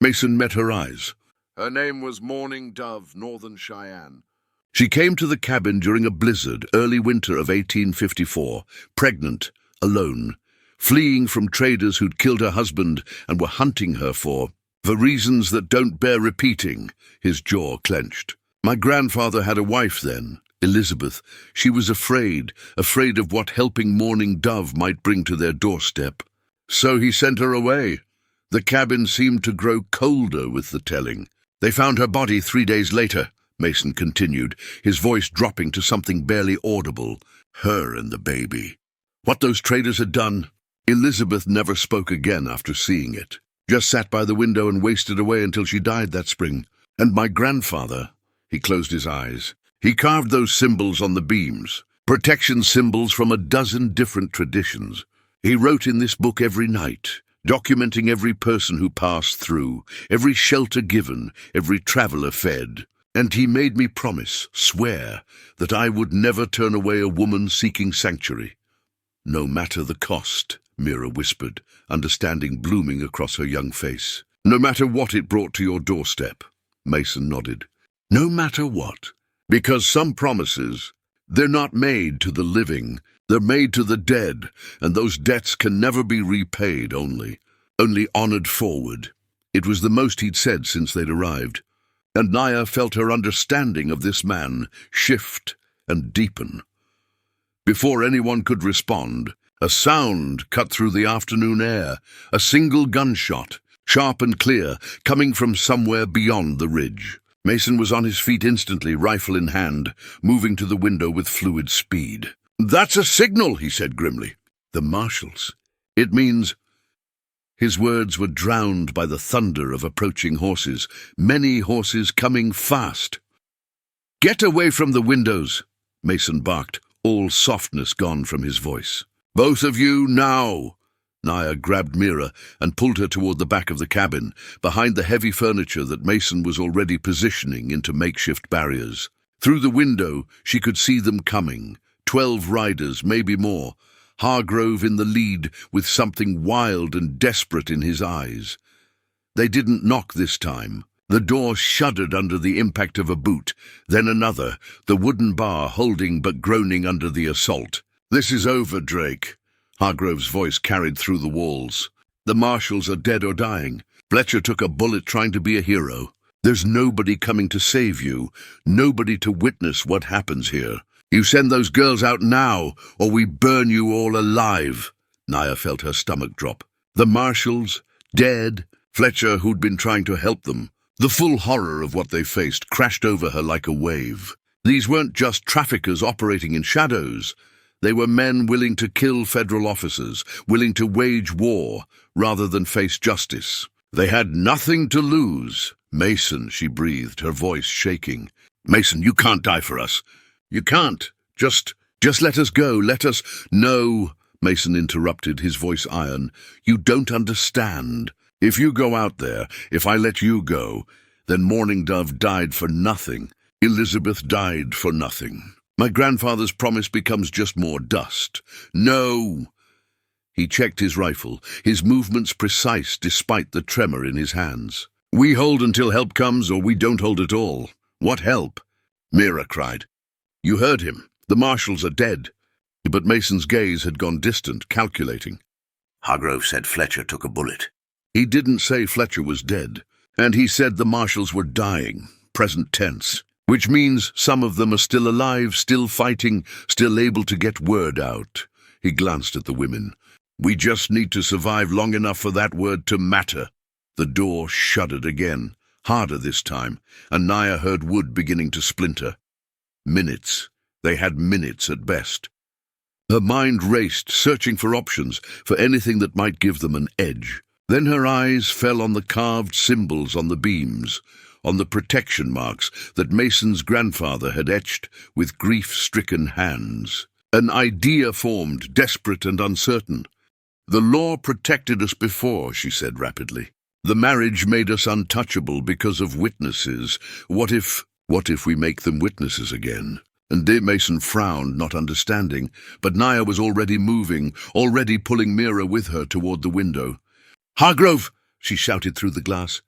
Mason met her eyes. "Her name was Morning Dove, Northern Cheyenne. She came to the cabin during a blizzard, early winter of 1854, pregnant, alone, fleeing from traders who'd killed her husband and were hunting her for reasons that don't bear repeating." His jaw clenched. "My grandfather had a wife then, Elizabeth. She was afraid of what helping Morning Dove might bring to their doorstep. So he sent her away." The cabin seemed to grow colder with the telling. "They found her body 3 days later," Mason continued, his voice dropping to something barely audible. "Her and the baby. What those traders had done." Elizabeth never spoke again after seeing it. Just sat by the window and wasted away until she died that spring. "And my grandfather," he closed his eyes. "He carved those symbols on the beams, protection symbols from a dozen different traditions. He wrote in this book every night, documenting every person who passed through, every shelter given, every traveler fed. And he made me promise, swear, that I would never turn away a woman seeking sanctuary." "No matter the cost," Mira whispered, understanding blooming across her young face. "No matter what it brought to your doorstep." Mason nodded. "No matter what. Because some promises, they're not made to the living, they're made to the dead, and those debts can never be repaid only honored forward." It was the most he'd said since they'd arrived, and Naya felt her understanding of this man shift and deepen. Before anyone could respond, a sound cut through the afternoon air, a single gunshot, sharp and clear, coming from somewhere beyond the ridge. Mason was on his feet instantly, rifle in hand, moving to the window with fluid speed. "That's a signal," he said grimly. "The marshals. It means—" His words were drowned by the thunder of approaching horses, many horses coming fast. "Get away from the windows," Mason barked, all softness gone from his voice. "Both of you, now." Naya grabbed Mira and pulled her toward the back of the cabin, behind the heavy furniture that Mason was already positioning into makeshift barriers. Through the window, she could see them coming. 12 riders, maybe more. Hargrove in the lead, with something wild and desperate in his eyes. They didn't knock this time. The door shuddered under the impact of a boot, then another, the wooden bar holding but groaning under the assault. "This is over, Drake." Hargrove's voice carried through the walls. "The marshals are dead or dying. Fletcher took a bullet trying to be a hero. There's nobody coming to save you, nobody to witness what happens here. You send those girls out now, or we burn you all alive." Naya felt her stomach drop. The marshals, dead, Fletcher who'd been trying to help them. The full horror of what they faced crashed over her like a wave. These weren't just traffickers operating in shadows. They were men willing to kill federal officers, willing to wage war rather than face justice. They had nothing to lose. "Mason," she breathed, her voice shaking. "Mason, you can't die for us. You can't. Just let us go. Let us—" "No," Mason interrupted, his voice iron. "You don't understand. If you go out there, if I let you go, then Morning Dove died for nothing. Elizabeth died for nothing. My grandfather's promise becomes just more dust. No!" He checked his rifle, his movements precise despite the tremor in his hands. "We hold until help comes, or we don't hold at all." "What help?" Mira cried. "You heard him. The marshals are dead." But Mason's gaze had gone distant, calculating. "Hargrove said Fletcher took a bullet." "He didn't say Fletcher was dead. And he said the marshals were dying, present tense. Which means some of them are still alive, still fighting, still able to get word out." He glanced at the women. "We just need to survive long enough for that word to matter." The door shuddered again, harder this time, and Naya heard wood beginning to splinter. Minutes. They had minutes at best. Her mind raced, searching for options, for anything that might give them an edge. Then her eyes fell on the carved symbols on the beams, on the protection marks that Mason's grandfather had etched with grief-stricken hands. An idea formed, desperate and uncertain. "The law protected us before," she said rapidly. "The marriage made us untouchable because of witnesses. What if we make them witnesses again?" And Mason frowned, not understanding, but Naya was already moving, already pulling Mira with her toward the window. "Hargrove!" she shouted through the glass.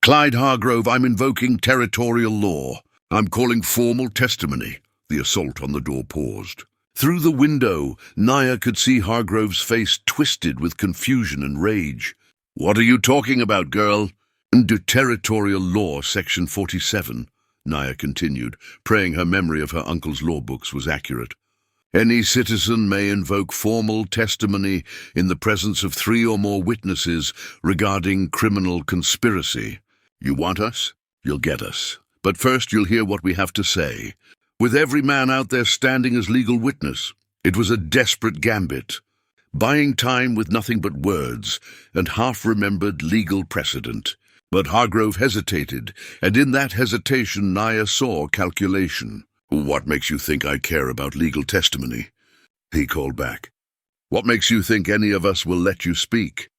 "Clyde Hargrove, I'm invoking territorial law. I'm calling formal testimony." The assault on the door paused. Through the window, Naya could see Hargrove's face twisted with confusion and rage. "What are you talking about, girl?" "Under territorial law, section 47, Naya continued, praying her memory of her uncle's law books was accurate. "Any citizen may invoke formal testimony in the presence of 3 or more witnesses regarding criminal conspiracy. You want us? You'll get us. But first you'll hear what we have to say. With every man out there standing as legal witness, it was a desperate gambit, buying time with nothing but words and half-remembered legal precedent. But Hargrove hesitated, and in that hesitation Naya saw calculation. "What makes you think I care about legal testimony?" he called back. "What makes you think any of us will let you speak?"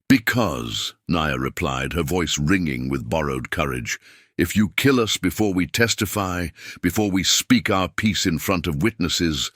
"Because," Naya replied, her voice ringing with borrowed courage, "if you kill us before we testify, before we speak our piece in front of witnesses,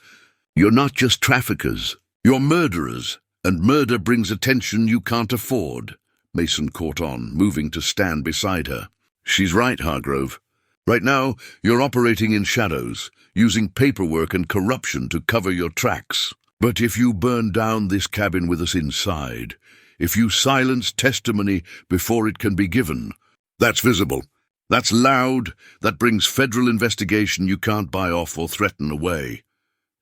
you're not just traffickers, you're murderers, and murder brings attention you can't afford." Mason caught on, moving to stand beside her. "She's right, Hargrove. Right now, you're operating in shadows, using paperwork and corruption to cover your tracks. But if you burn down this cabin with us inside, if you silence testimony before it can be given, that's visible, that's loud, that brings federal investigation you can't buy off or threaten away."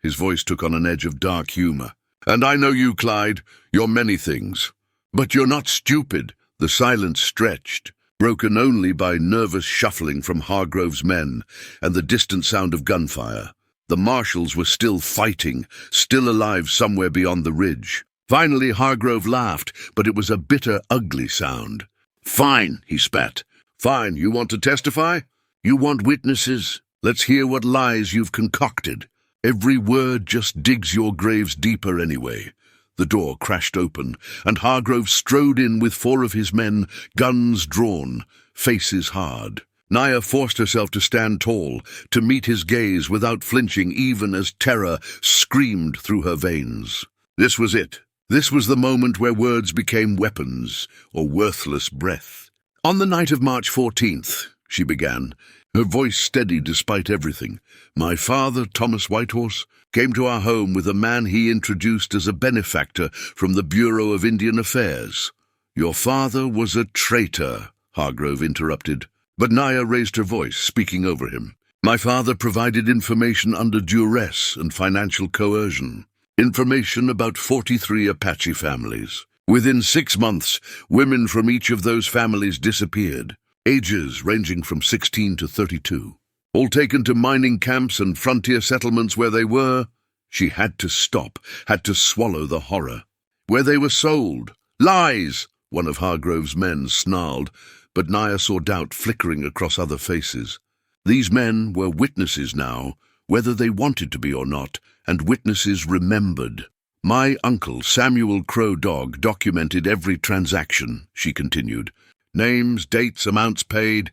His voice took on an edge of dark humor. "And I know you, Clyde. You're many things. But you're not stupid." The silence stretched, broken only by nervous shuffling from Hargrove's men and the distant sound of gunfire. The marshals were still fighting, still alive somewhere beyond the ridge. Finally Hargrove laughed, but it was a bitter, ugly sound. "Fine," he spat. "Fine, you want to testify? You want witnesses? Let's hear what lies you've concocted. Every word just digs your graves deeper anyway. The door crashed open, and Hargrove strode in with 4 of his men, guns drawn, faces hard. Naya forced herself to stand tall, to meet his gaze without flinching even as terror screamed through her veins. This was it. This was the moment where words became weapons or worthless breath. "On the night of March 14th, she began, her voice steady despite everything, "my father, Thomas Whitehorse, came to our home with a man he introduced as a benefactor from the Bureau of Indian Affairs." "Your father was a traitor," Hargrove interrupted. But Naya raised her voice, speaking over him. "My father provided information under duress and financial coercion. Information about 43 Apache families. Within 6 months, women from each of those families disappeared, ages ranging from 16 to 32. All taken to mining camps and frontier settlements where they were. She had to stop, had to swallow the horror. Where they were sold. Lies, one of Hargrove's men snarled, but Naya saw doubt flickering across other faces. These men were witnesses now, whether they wanted to be or not, and witnesses remembered. "My uncle, Samuel Crow Dog, documented every transaction," she continued. "Names, dates, amounts paid.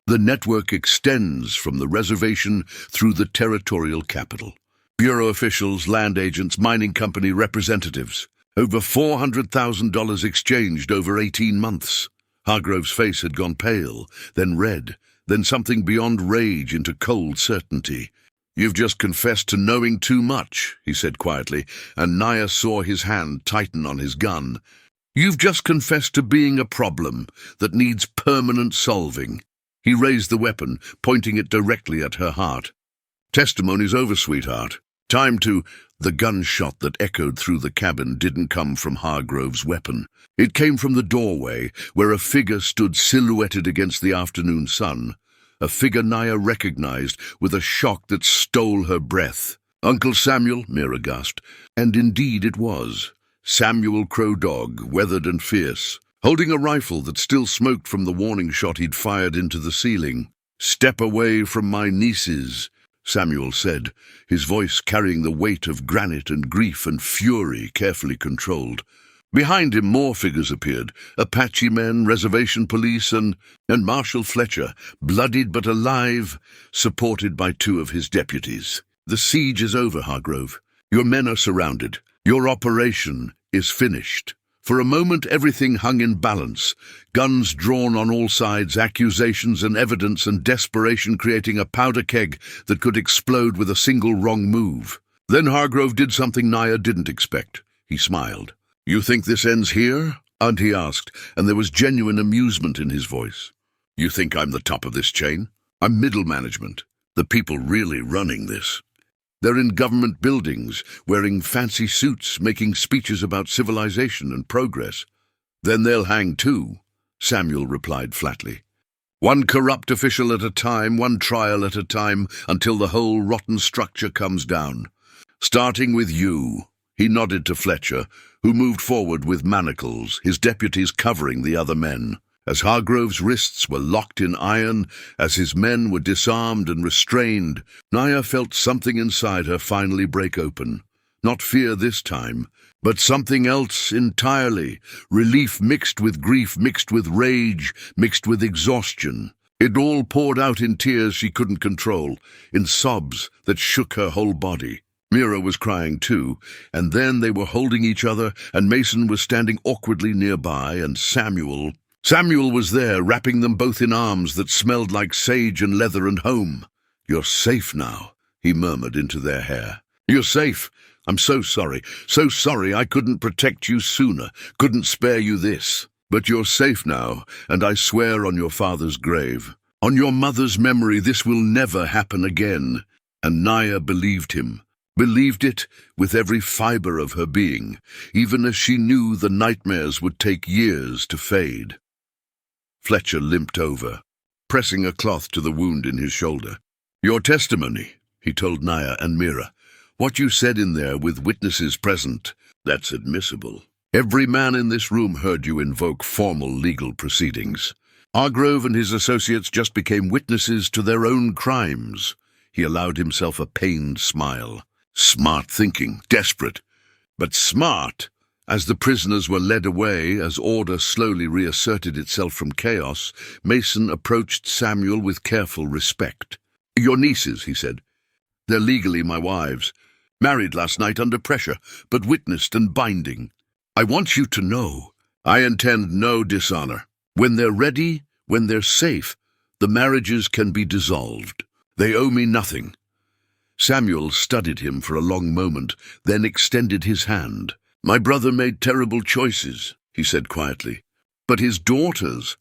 The network extends from the reservation through the territorial capital. Bureau officials, land agents, mining company representatives. Over $400,000 exchanged over 18 months. Hargrove's face had gone pale, then red, then something beyond rage into cold certainty. "You've just confessed to knowing too much," he said quietly, and Naya saw his hand tighten on his gun. "You've just confessed to being a problem that needs permanent solving." He raised the weapon, pointing it directly at her heart. "Testimony's over, sweetheart. Time to—" The gunshot that echoed through the cabin didn't come from Hargrove's weapon. It came from the doorway, where a figure stood silhouetted against the afternoon sun. A figure Naya recognized with a shock that stole her breath. "Uncle Samuel," Mira gasped. And indeed it was. Samuel Crow Dog, weathered and fierce, holding a rifle that still smoked from the warning shot he'd fired into the ceiling. "Step away from my nieces," Samuel said, his voice carrying the weight of granite and grief and fury carefully controlled. Behind him more figures appeared, Apache men, reservation police, and Marshal Fletcher, bloodied but alive, supported by 2 of his deputies. "The siege is over, Hargrove. Your men are surrounded. Your operation is finished." For a moment everything hung in balance, guns drawn on all sides, accusations and evidence and desperation creating a powder keg that could explode with a single wrong move. Then Hargrove did something Naya didn't expect. He smiled. "You think this ends here?" he asked, and there was genuine amusement in his voice. "You think I'm the top of this chain? I'm middle management, the people really running this. They're in government buildings, wearing fancy suits, making speeches about civilization and progress. Then they'll hang too," Samuel replied flatly. "One corrupt official at a time, one trial at a time, until the whole rotten structure comes down. Starting with you." He nodded to Fletcher, who moved forward with manacles, his deputies covering the other men. As Hargrove's wrists were locked in iron, as his men were disarmed and restrained, Naya felt something inside her finally break open. Not fear this time, but something else entirely. Relief mixed with grief, mixed with rage, mixed with exhaustion. It all poured out in tears she couldn't control, in sobs that shook her whole body. Mira was crying too, and then they were holding each other, and Mason was standing awkwardly nearby, and Samuel was there, wrapping them both in arms that smelled like sage and leather and home. "You're safe now," he murmured into their hair. "You're safe. I'm so sorry I couldn't protect you sooner, couldn't spare you this. But you're safe now, and I swear on your father's grave, on your mother's memory, this will never happen again." And Naya believed him. Believed it with every fiber of her being, even as she knew the nightmares would take years to fade. Fletcher limped over, pressing a cloth to the wound in his shoulder. "Your testimony," he told Naya and Mira. "What you said in there with witnesses present, that's admissible. Every man in this room heard you invoke formal legal proceedings. Hargrove and his associates just became witnesses to their own crimes." He allowed himself a pained smile. "Smart thinking, desperate, but smart," As the prisoners were led away, as order slowly reasserted itself from chaos, Mason approached Samuel with careful respect. "Your nieces," he said. "They're legally my wives. Married last night under pressure, but witnessed and binding. I want you to know, I intend no dishonor. When they're ready, when they're safe, the marriages can be dissolved. They owe me nothing." Samuel studied him for a long moment, then extended his hand. "My brother made terrible choices," he said quietly. "But his daughters,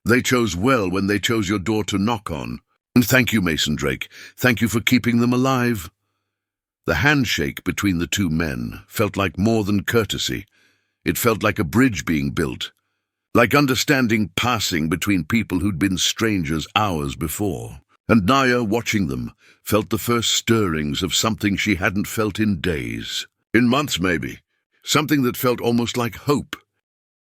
they chose well when they chose your door to knock on. And thank you, Mason Drake. Thank you for keeping them alive." The handshake between the two men felt like more than courtesy. It felt like a bridge being built, like understanding passing between people who'd been strangers hours before. And Naya, watching them, felt the first stirrings of something she hadn't felt in days. In months, maybe. Something that felt almost like hope.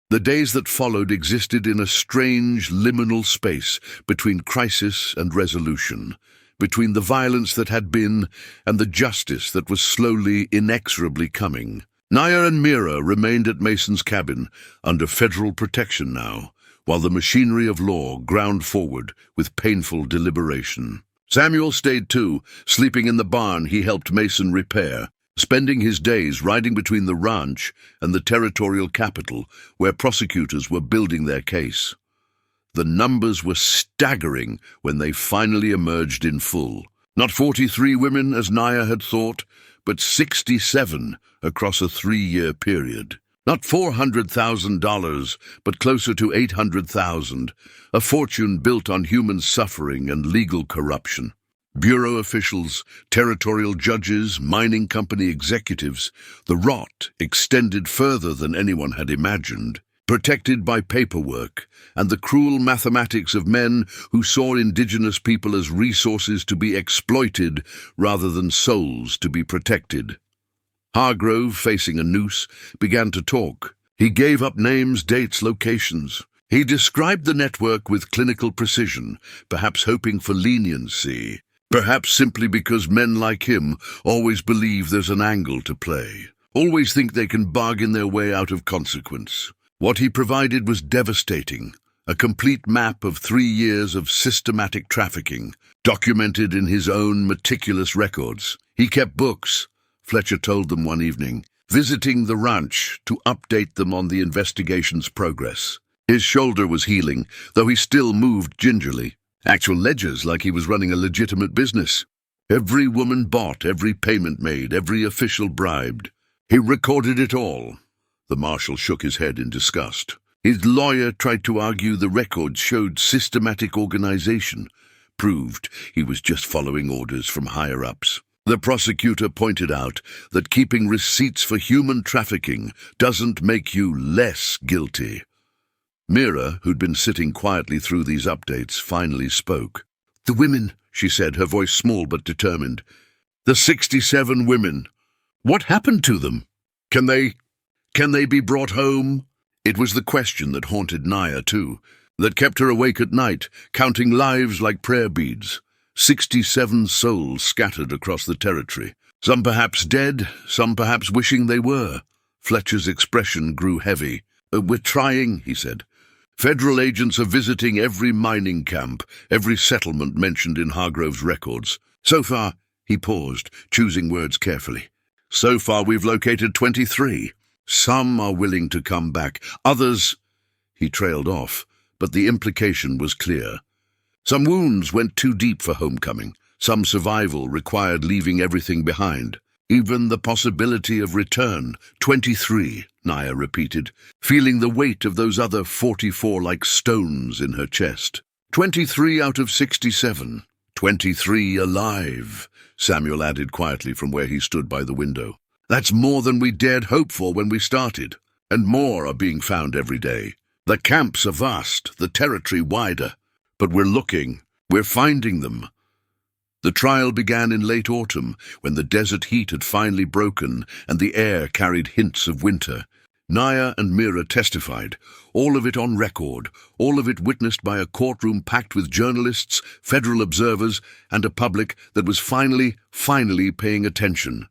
The days that followed existed in a strange, liminal space between crisis and resolution, between the violence that had been and the justice that was slowly, inexorably coming. Naya and Mira remained at Mason's cabin, under federal protection now, while the machinery of law ground forward with painful deliberation. Samuel stayed too, sleeping in the barn he helped Mason repair, spending his days riding between the ranch and the territorial capital where prosecutors were building their case. The numbers were staggering when they finally emerged in full. Not 43 women, as Naya had thought, but 67 across a 3-year period. Not $400,000, but closer to $800,000, a fortune built on human suffering and legal corruption. Bureau officials, territorial judges, mining company executives, the rot extended further than anyone had imagined, protected by paperwork and the cruel mathematics of men who saw indigenous people as resources to be exploited rather than souls to be protected. Hargrove, facing a noose, began to talk. He gave up names, dates, locations. He described the network with clinical precision, perhaps hoping for leniency, perhaps simply because men like him always believe there's an angle to play, always think they can bargain their way out of consequence. What he provided was devastating, a complete map of 3 years of systematic trafficking, documented in his own meticulous records. He kept books, Fletcher told them one evening, visiting the ranch to update them on the investigation's progress. His shoulder was healing, though he still moved gingerly. Actual ledgers like he was running a legitimate business. Every woman bought, every payment made, every official bribed. He recorded it all. The marshal shook his head in disgust. His lawyer tried to argue the records showed systematic organization, proved he was just following orders from higher-ups. The prosecutor pointed out that keeping receipts for human trafficking doesn't make you less guilty. Mira, who'd been sitting quietly through these updates, finally spoke. "The women," she said, her voice small but determined. "The 67 women. What happened to them? Can they be brought home?" It was the question that haunted Naya, too, that kept her awake at night, counting lives like prayer beads. 67 souls scattered across the territory. Some perhaps dead, some perhaps wishing they were. Fletcher's expression grew heavy. "We're trying," he said. "Federal agents are visiting every mining camp, every settlement mentioned in Hargrove's records. So far," he paused, choosing words carefully. "So far we've located 23. Some are willing to come back. Others—" He trailed off, but the implication was clear. Some wounds went too deep for homecoming. Some survival required leaving everything behind. Even the possibility of return. 23, Naya repeated, feeling the weight of those other 44 like stones in her chest. 23 out of 67. 23 alive, Samuel added quietly from where he stood by the window. That's more than we dared hope for when we started, and more are being found every day. The camps are vast, the territory wider, but we're looking, we're finding them. The trial began in late autumn, when the desert heat had finally broken and the air carried hints of winter. Naya and Mira testified, all of it on record, all of it witnessed by a courtroom packed with journalists, federal observers, and a public that was finally paying attention.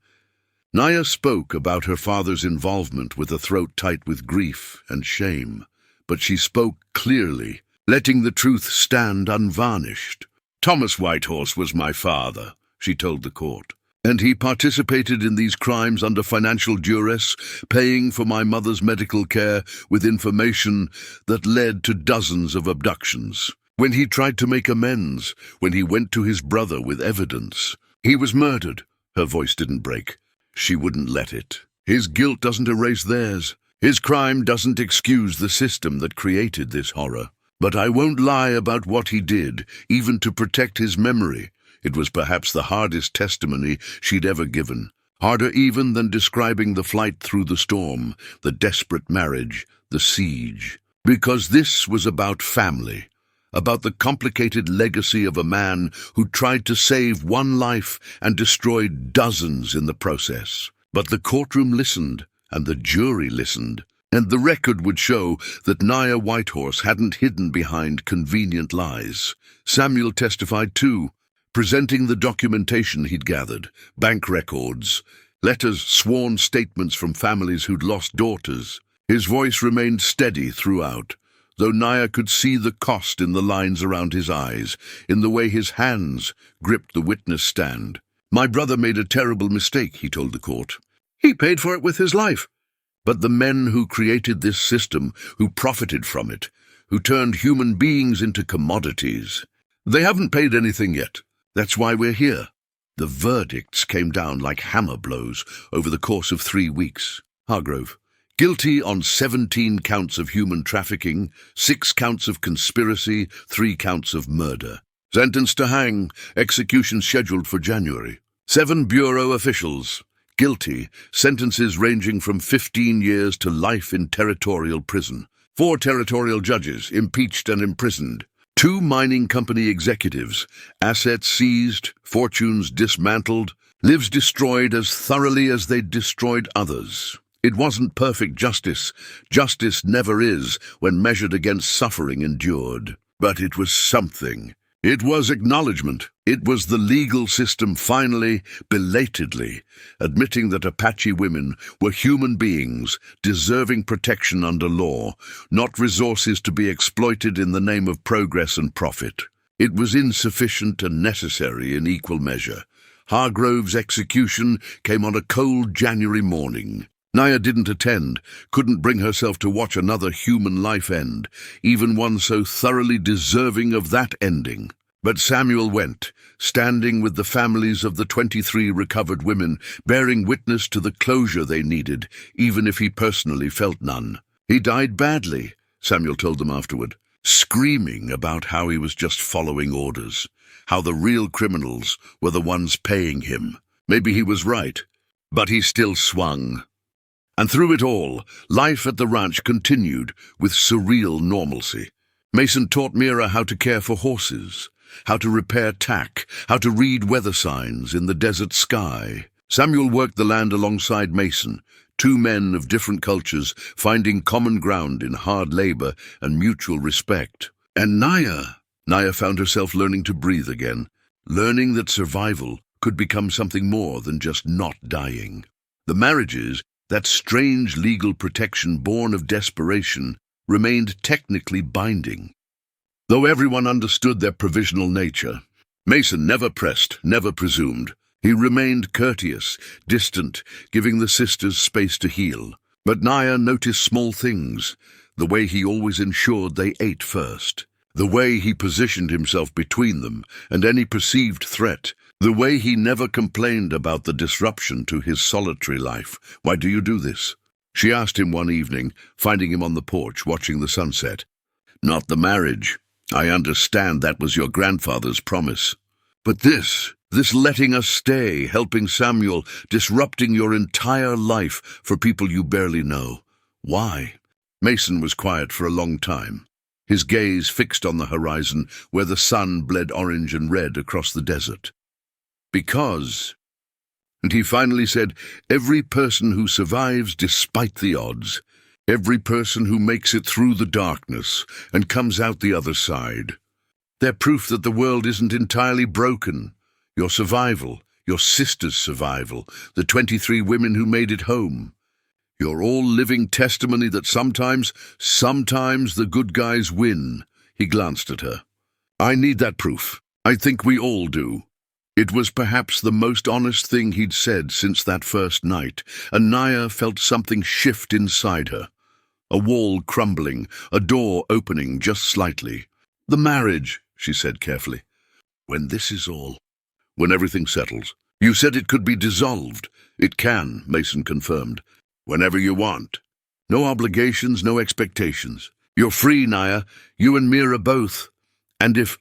Naya spoke about her father's involvement with a throat tight with grief and shame, but she spoke clearly, letting the truth stand unvarnished. "Thomas Whitehorse was my father," she told the court, "and he participated in these crimes under financial duress, paying for my mother's medical care with information that led to dozens of abductions. When he tried to make amends, when he went to his brother with evidence, he was murdered." Her voice didn't break. She wouldn't let it. "His guilt doesn't erase theirs. His crime doesn't excuse the system that created this horror. But I won't lie about what he did, even to protect his memory. It was perhaps the hardest testimony she'd ever given. Harder even than describing the flight through the storm, the desperate marriage, the siege. Because this was about family, about the complicated legacy of a man who tried to save one life and destroyed dozens in the process. But the courtroom listened, and the jury listened, and the record would show that Naya Whitehorse hadn't hidden behind convenient lies. Samuel testified too, presenting the documentation he'd gathered, bank records, letters, sworn statements from families who'd lost daughters. His voice remained steady throughout, though Naya could see the cost in the lines around his eyes, in the way his hands gripped the witness stand. "My brother made a terrible mistake," he told the court. "He paid for it with his life. But the men who created this system, who profited from it, who turned human beings into commodities, they haven't paid anything yet. That's why we're here." The verdicts came down like hammer blows over the course of 3 weeks. Hargrove, guilty on 17 counts of human trafficking, 6 counts of conspiracy, 3 counts of murder. Sentenced to hang, execution scheduled for January. 7 bureau officials, guilty, sentences ranging from 15 years to life in territorial prison. 4 territorial judges, impeached and imprisoned. 2 mining company executives, assets seized, fortunes dismantled, lives destroyed as thoroughly as they'd destroyed others. It wasn't perfect justice. Justice never is when measured against suffering endured. But it was something. It was acknowledgement. It was the legal system finally, belatedly, admitting that Apache women were human beings deserving protection under law, not resources to be exploited in the name of progress and profit. It was insufficient and necessary in equal measure. Hargrove's execution came on a cold January morning. Naya didn't attend, couldn't bring herself to watch another human life end, even one so thoroughly deserving of that ending. But Samuel went, standing with the families of the 23 recovered women, bearing witness to the closure they needed, even if he personally felt none. "He died badly," Samuel told them afterward, screaming about how he was just following orders, how the real criminals were the ones paying him. Maybe he was right, but he still swung. And through it all, life at the ranch continued with surreal normalcy. Mason taught Mira how to care for horses, how to repair tack, how to read weather signs in the desert sky. Samuel worked the land alongside Mason, 2 men of different cultures finding common ground in hard labor and mutual respect. And Naya found herself learning to breathe again, learning that survival could become something more than just not dying. The marriages, that strange legal protection born of desperation, remained technically binding. Though everyone understood their provisional nature, Mason never pressed, never presumed. He remained courteous, distant, giving the sisters space to heal. But Naya noticed small things, the way he always ensured they ate first, the way he positioned himself between them and any perceived threat, the way he never complained about the disruption to his solitary life. "Why do you do this?" she asked him one evening, finding him on the porch watching the sunset. "Not the marriage. I understand that was your grandfather's promise. But this letting us stay, helping Samuel, disrupting your entire life for people you barely know. Why?" Mason was quiet for a long time, his gaze fixed on the horizon where the sun bled orange and red across the desert. "Because," and he finally said, "every person who survives despite the odds, every person who makes it through the darkness and comes out the other side, they're proof that the world isn't entirely broken. Your survival, your sister's survival, the 23 women who made it home. You're all living testimony that sometimes the good guys win." He glanced at her. "I need that proof. I think we all do." It was perhaps the most honest thing he'd said since that first night, and Naya felt something shift inside her. A wall crumbling, a door opening just slightly. "The marriage," she said carefully. "When this is all, when everything settles. You said it could be dissolved." "It can," Mason confirmed. "Whenever you want. No obligations, no expectations. You're free, Naya, you and Mira both. And if—"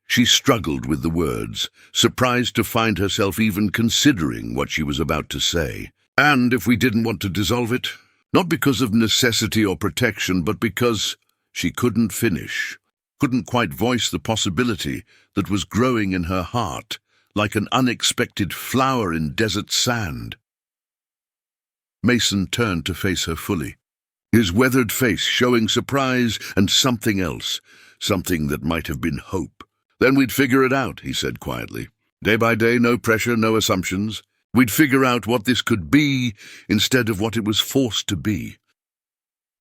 She struggled with the words, surprised to find herself even considering what she was about to say. "And if we didn't want to dissolve it? Not because of necessity or protection, but because—" She couldn't finish, couldn't quite voice the possibility that was growing in her heart, like an unexpected flower in desert sand. Mason turned to face her fully, his weathered face showing surprise and something else, something that might have been hope. "Then we'd figure it out," he said quietly. "Day by day, no pressure, no assumptions. We'd figure out what this could be instead of what it was forced to be."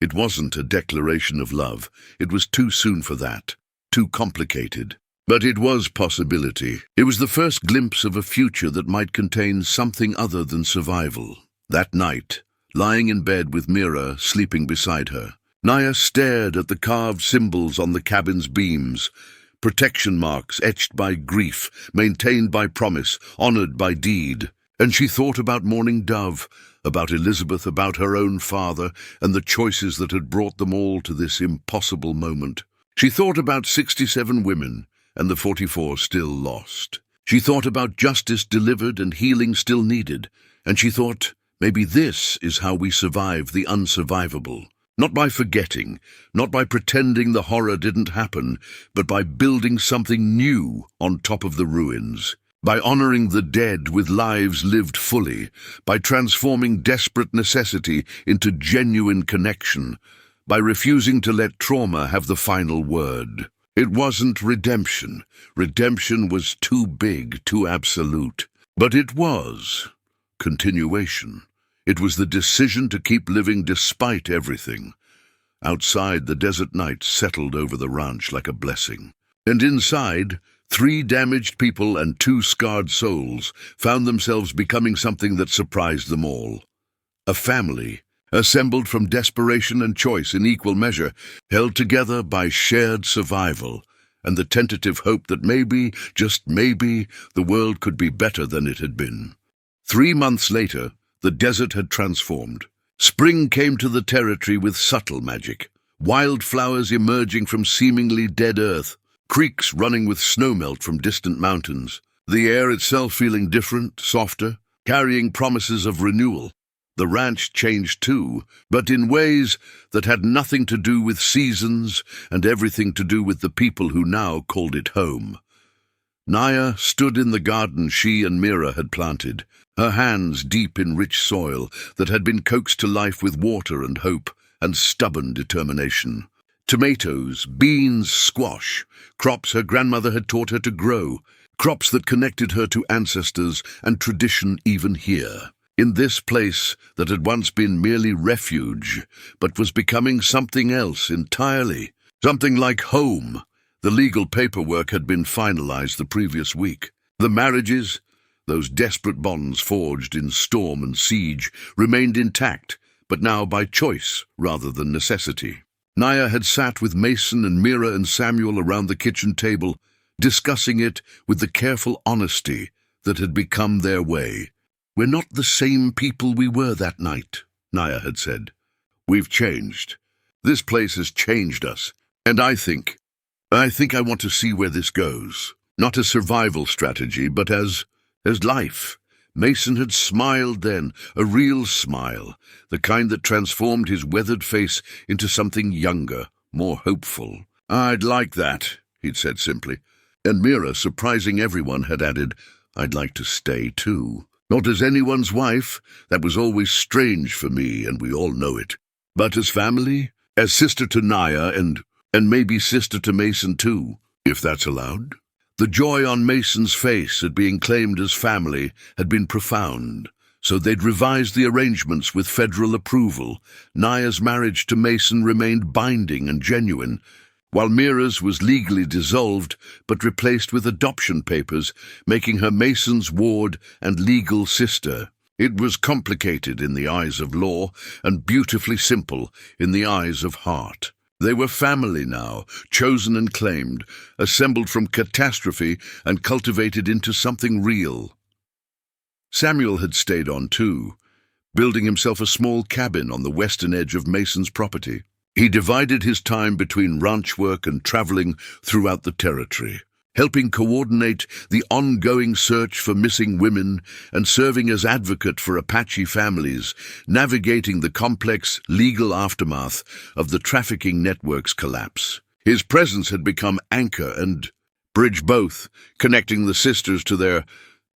It wasn't a declaration of love. It was too soon for that, too complicated. But it was possibility. It was the first glimpse of a future that might contain something other than survival. That night, lying in bed with Mira sleeping beside her, Naya stared at the carved symbols on the cabin's beams, protection marks etched by grief, maintained by promise, honored by deed. And she thought about Morning Dove, about Elizabeth, about her own father, and the choices that had brought them all to this impossible moment. She thought about 67 women, and the 44 still lost. She thought about justice delivered and healing still needed, and she thought, maybe this is how we survive the unsurvivable. Not by forgetting, not by pretending the horror didn't happen, but by building something new on top of the ruins. By honoring the dead with lives lived fully, by transforming desperate necessity into genuine connection, by refusing to let trauma have the final word. It wasn't redemption. Redemption was too big, too absolute. But it was continuation. It was the decision to keep living despite everything. Outside, the desert night settled over the ranch like a blessing. And inside, 3 damaged people and 2 scarred souls found themselves becoming something that surprised them all. A family, assembled from desperation and choice in equal measure, held together by shared survival and the tentative hope that maybe, just maybe, the world could be better than it had been. 3 months later, the desert had transformed. Spring came to the territory with subtle magic, wildflowers emerging from seemingly dead earth, creeks running with snowmelt from distant mountains, the air itself feeling different, softer, carrying promises of renewal. The ranch changed too, but in ways that had nothing to do with seasons and everything to do with the people who now called it home. Naya stood in the garden she and Mira had planted, her hands deep in rich soil that had been coaxed to life with water and hope and stubborn determination. Tomatoes, beans, squash, crops her grandmother had taught her to grow, crops that connected her to ancestors and tradition even here. In this place that had once been merely refuge, but was becoming something else entirely, something like home. The legal paperwork had been finalized the previous week. The marriages, those desperate bonds forged in storm and siege, remained intact, but now by choice rather than necessity. Naya had sat with Mason and Mira and Samuel around the kitchen table, discussing it with the careful honesty that had become their way. "We're not the same people we were that night," Naya had said. "We've changed. This place has changed us. And I think I want to see where this goes. Not as survival strategy, but as life." Mason had smiled then, a real smile, the kind that transformed his weathered face into something younger, more hopeful. "I'd like that," he'd said simply. And Mira, surprising everyone, had added, "I'd like to stay too. Not as anyone's wife, that was always strange for me, and we all know it. But as family, as sister to Naya, and maybe sister to Mason too, if that's allowed." The joy on Mason's face at being claimed as family had been profound, so they'd revised the arrangements with federal approval. Naya's marriage to Mason remained binding and genuine, while Mira's was legally dissolved but replaced with adoption papers, making her Mason's ward and legal sister. It was complicated in the eyes of law and beautifully simple in the eyes of heart. They were family now, chosen and claimed, assembled from catastrophe and cultivated into something real. Samuel had stayed on too, building himself a small cabin on the western edge of Mason's property. He divided his time between ranch work and traveling throughout the territory, helping coordinate the ongoing search for missing women and serving as advocate for Apache families, navigating the complex legal aftermath of the trafficking network's collapse. His presence had become anchor and bridge both, connecting the sisters to their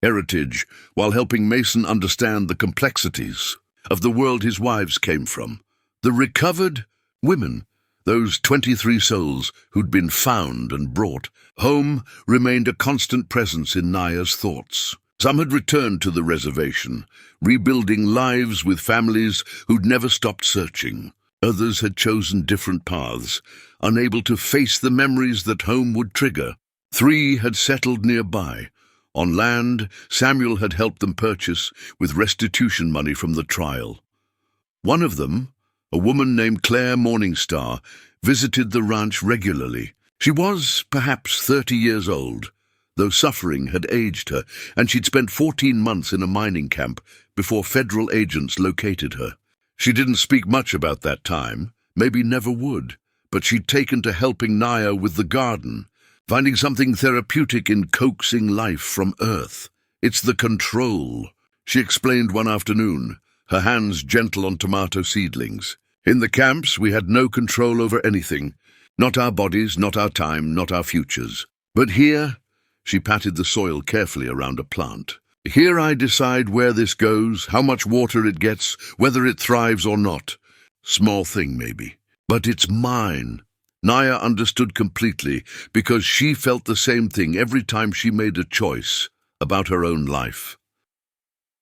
heritage while helping Mason understand the complexities of the world his wives came from. The recovered women, those 23 souls who'd been found and brought home, remained a constant presence in Naya's thoughts. Some had returned to the reservation, rebuilding lives with families who'd never stopped searching. Others had chosen different paths, unable to face the memories that home would trigger. 3 had settled nearby. On land Samuel had helped them purchase with restitution money from the trial. One of them, a woman named Claire Morningstar, visited the ranch regularly. She was perhaps 30 years old, though suffering had aged her, and she'd spent 14 months in a mining camp before federal agents located her. She didn't speak much about that time, maybe never would, but she'd taken to helping Naya with the garden, finding something therapeutic in coaxing life from Earth. "It's the control," she explained one afternoon, her hands gentle on tomato seedlings. "In the camps, we had no control over anything. Not our bodies, not our time, not our futures. But here," she patted the soil carefully around a plant, "here I decide where this goes, how much water it gets, whether it thrives or not. Small thing, maybe. But it's mine." Naya understood completely, because she felt the same thing every time she made a choice about her own life.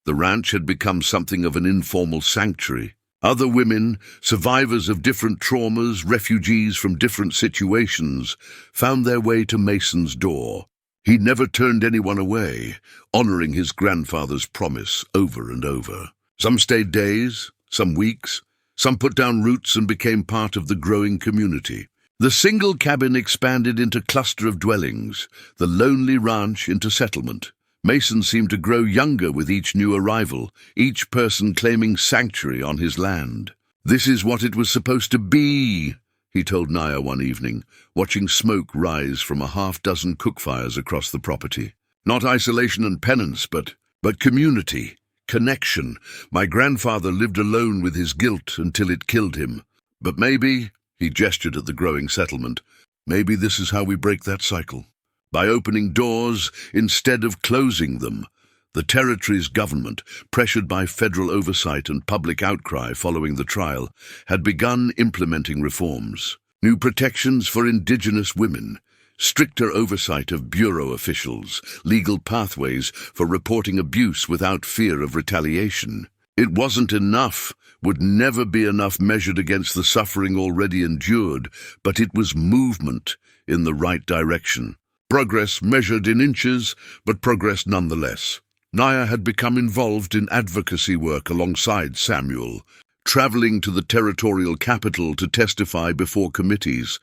The ranch had become something of an informal sanctuary. Other women, survivors of different traumas, refugees from different situations, found their way to Mason's door. He never turned anyone away, honoring his grandfather's promise over and over. Some stayed days, some weeks, some put down roots and became part of the growing community. The single cabin expanded into cluster of dwellings, the lonely ranch into settlement. Mason seemed to grow younger with each new arrival, each person claiming sanctuary on his land. "This is what it was supposed to be," he told Naya one evening, watching smoke rise from a half-dozen cookfires across the property. "Not isolation and penance, but community, connection. My grandfather lived alone with his guilt until it killed him. But maybe," he gestured at the growing settlement, "maybe this is how we break that cycle. By opening doors instead of closing them." The territory's government, pressured by federal oversight and public outcry following the trial, had begun implementing reforms. New protections for indigenous women, stricter oversight of bureau officials, legal pathways for reporting abuse without fear of retaliation. It wasn't enough, would never be enough measured against the suffering already endured, but it was movement in the right direction. Progress measured in inches, but progress nonetheless. Naya had become involved in advocacy work alongside Samuel, traveling to the territorial capital to testify before committees,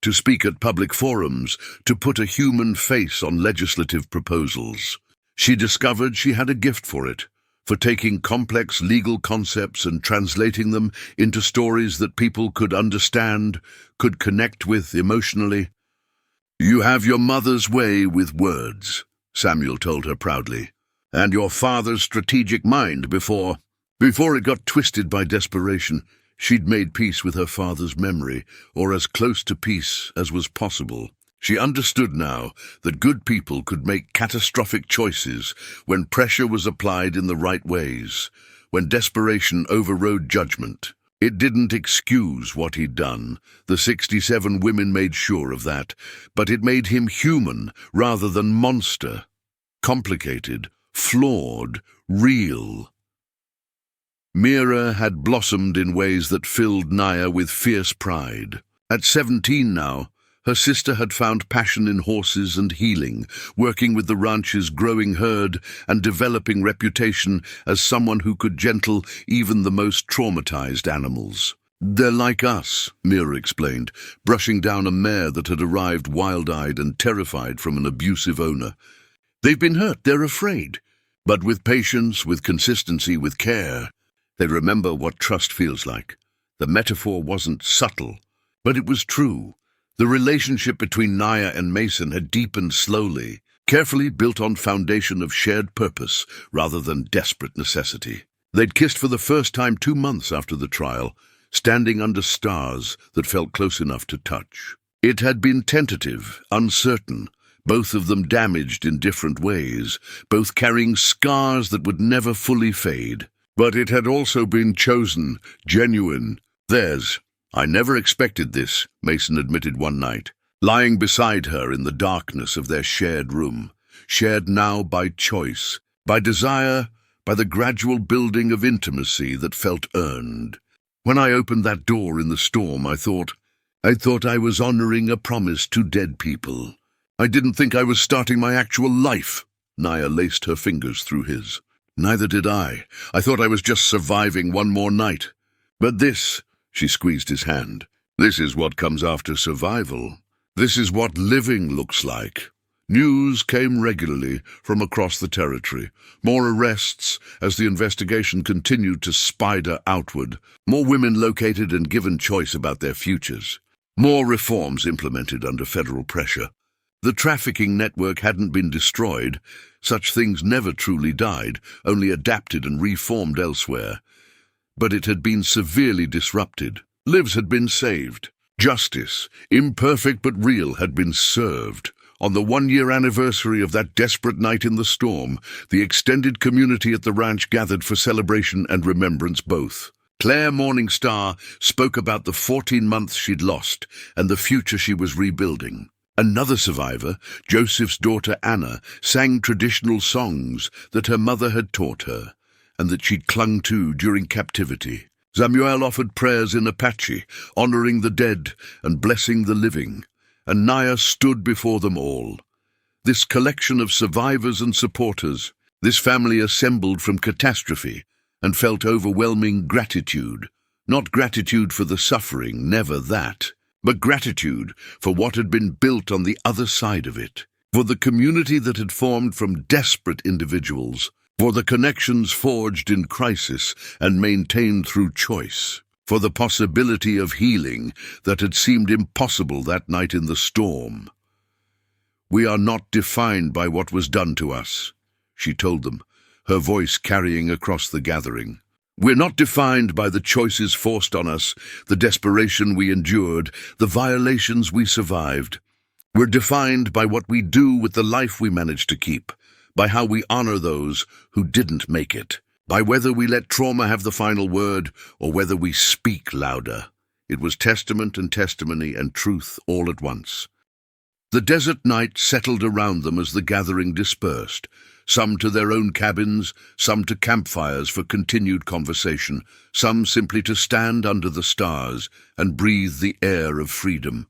to speak at public forums, to put a human face on legislative proposals. She discovered she had a gift for it, for taking complex legal concepts and translating them into stories that people could understand, could connect with emotionally. "You have your mother's way with words," Samuel told her proudly, "and your father's strategic mind before it got twisted by desperation. She'd made peace with her father's memory, or as close to peace as was possible. She understood now that good people could make catastrophic choices when pressure was applied in the right ways, when desperation overrode judgment. It didn't excuse what he'd done. The 67 women made sure of that. But it made him human rather than monster. Complicated, flawed, real. Mira had blossomed in ways that filled Naya with fierce pride. At 17 now, her sister had found passion in horses and healing, working with the ranch's growing herd and developing reputation as someone who could gentle even the most traumatized animals. "They're like us," Mira explained, brushing down a mare that had arrived wild-eyed and terrified from an abusive owner. "They've been hurt, they're afraid. But with patience, with consistency, with care, they remember what trust feels like." The metaphor wasn't subtle, but it was true. The relationship between Naya and Mason had deepened slowly, carefully built on foundation of shared purpose rather than desperate necessity. They'd kissed for the first time 2 months after the trial, standing under stars that felt close enough to touch. It had been tentative, uncertain, both of them damaged in different ways, both carrying scars that would never fully fade. But it had also been chosen, genuine, theirs. "I never expected this," Mason admitted one night, lying beside her in the darkness of their shared room, shared now by choice, by desire, by the gradual building of intimacy that felt earned. "When I opened that door in the storm, I thought I was honoring a promise to dead people. I didn't think I was starting my actual life." Naya laced her fingers through his. "Neither did I. I thought I was just surviving one more night. But this," she squeezed his hand, "this is what comes after survival. This is what living looks like." News came regularly from across the territory. More arrests as the investigation continued to spider outward. More women located and given choice about their futures. More reforms implemented under federal pressure. The trafficking network hadn't been destroyed. Such things never truly died, only adapted and reformed elsewhere. But it had been severely disrupted. Lives had been saved. Justice, imperfect but real, had been served. On the 1-year anniversary of that desperate night in the storm, the extended community at the ranch gathered for celebration and remembrance both. Claire Morningstar spoke about the 14 months she'd lost and the future she was rebuilding. Another survivor, Joseph's daughter Anna, sang traditional songs that her mother had taught her and that she'd clung to during captivity. Samuel offered prayers in Apache, honoring the dead and blessing the living, and Naya stood before them all. This collection of survivors and supporters, this family assembled from catastrophe, and felt overwhelming gratitude. Not gratitude for the suffering, never that, but gratitude for what had been built on the other side of it, for the community that had formed from desperate individuals, for the connections forged in crisis and maintained through choice, for the possibility of healing that had seemed impossible that night in the storm. "We are not defined by what was done to us," she told them, her voice carrying across the gathering. "We're not defined by the choices forced on us, the desperation we endured, the violations we survived. We're defined by what we do with the life we managed to keep, by how we honor those who didn't make it, by whether we let trauma have the final word or whether we speak louder." It was testament and testimony and truth all at once. The desert night settled around them as the gathering dispersed, some to their own cabins, some to campfires for continued conversation, some simply to stand under the stars and breathe the air of freedom.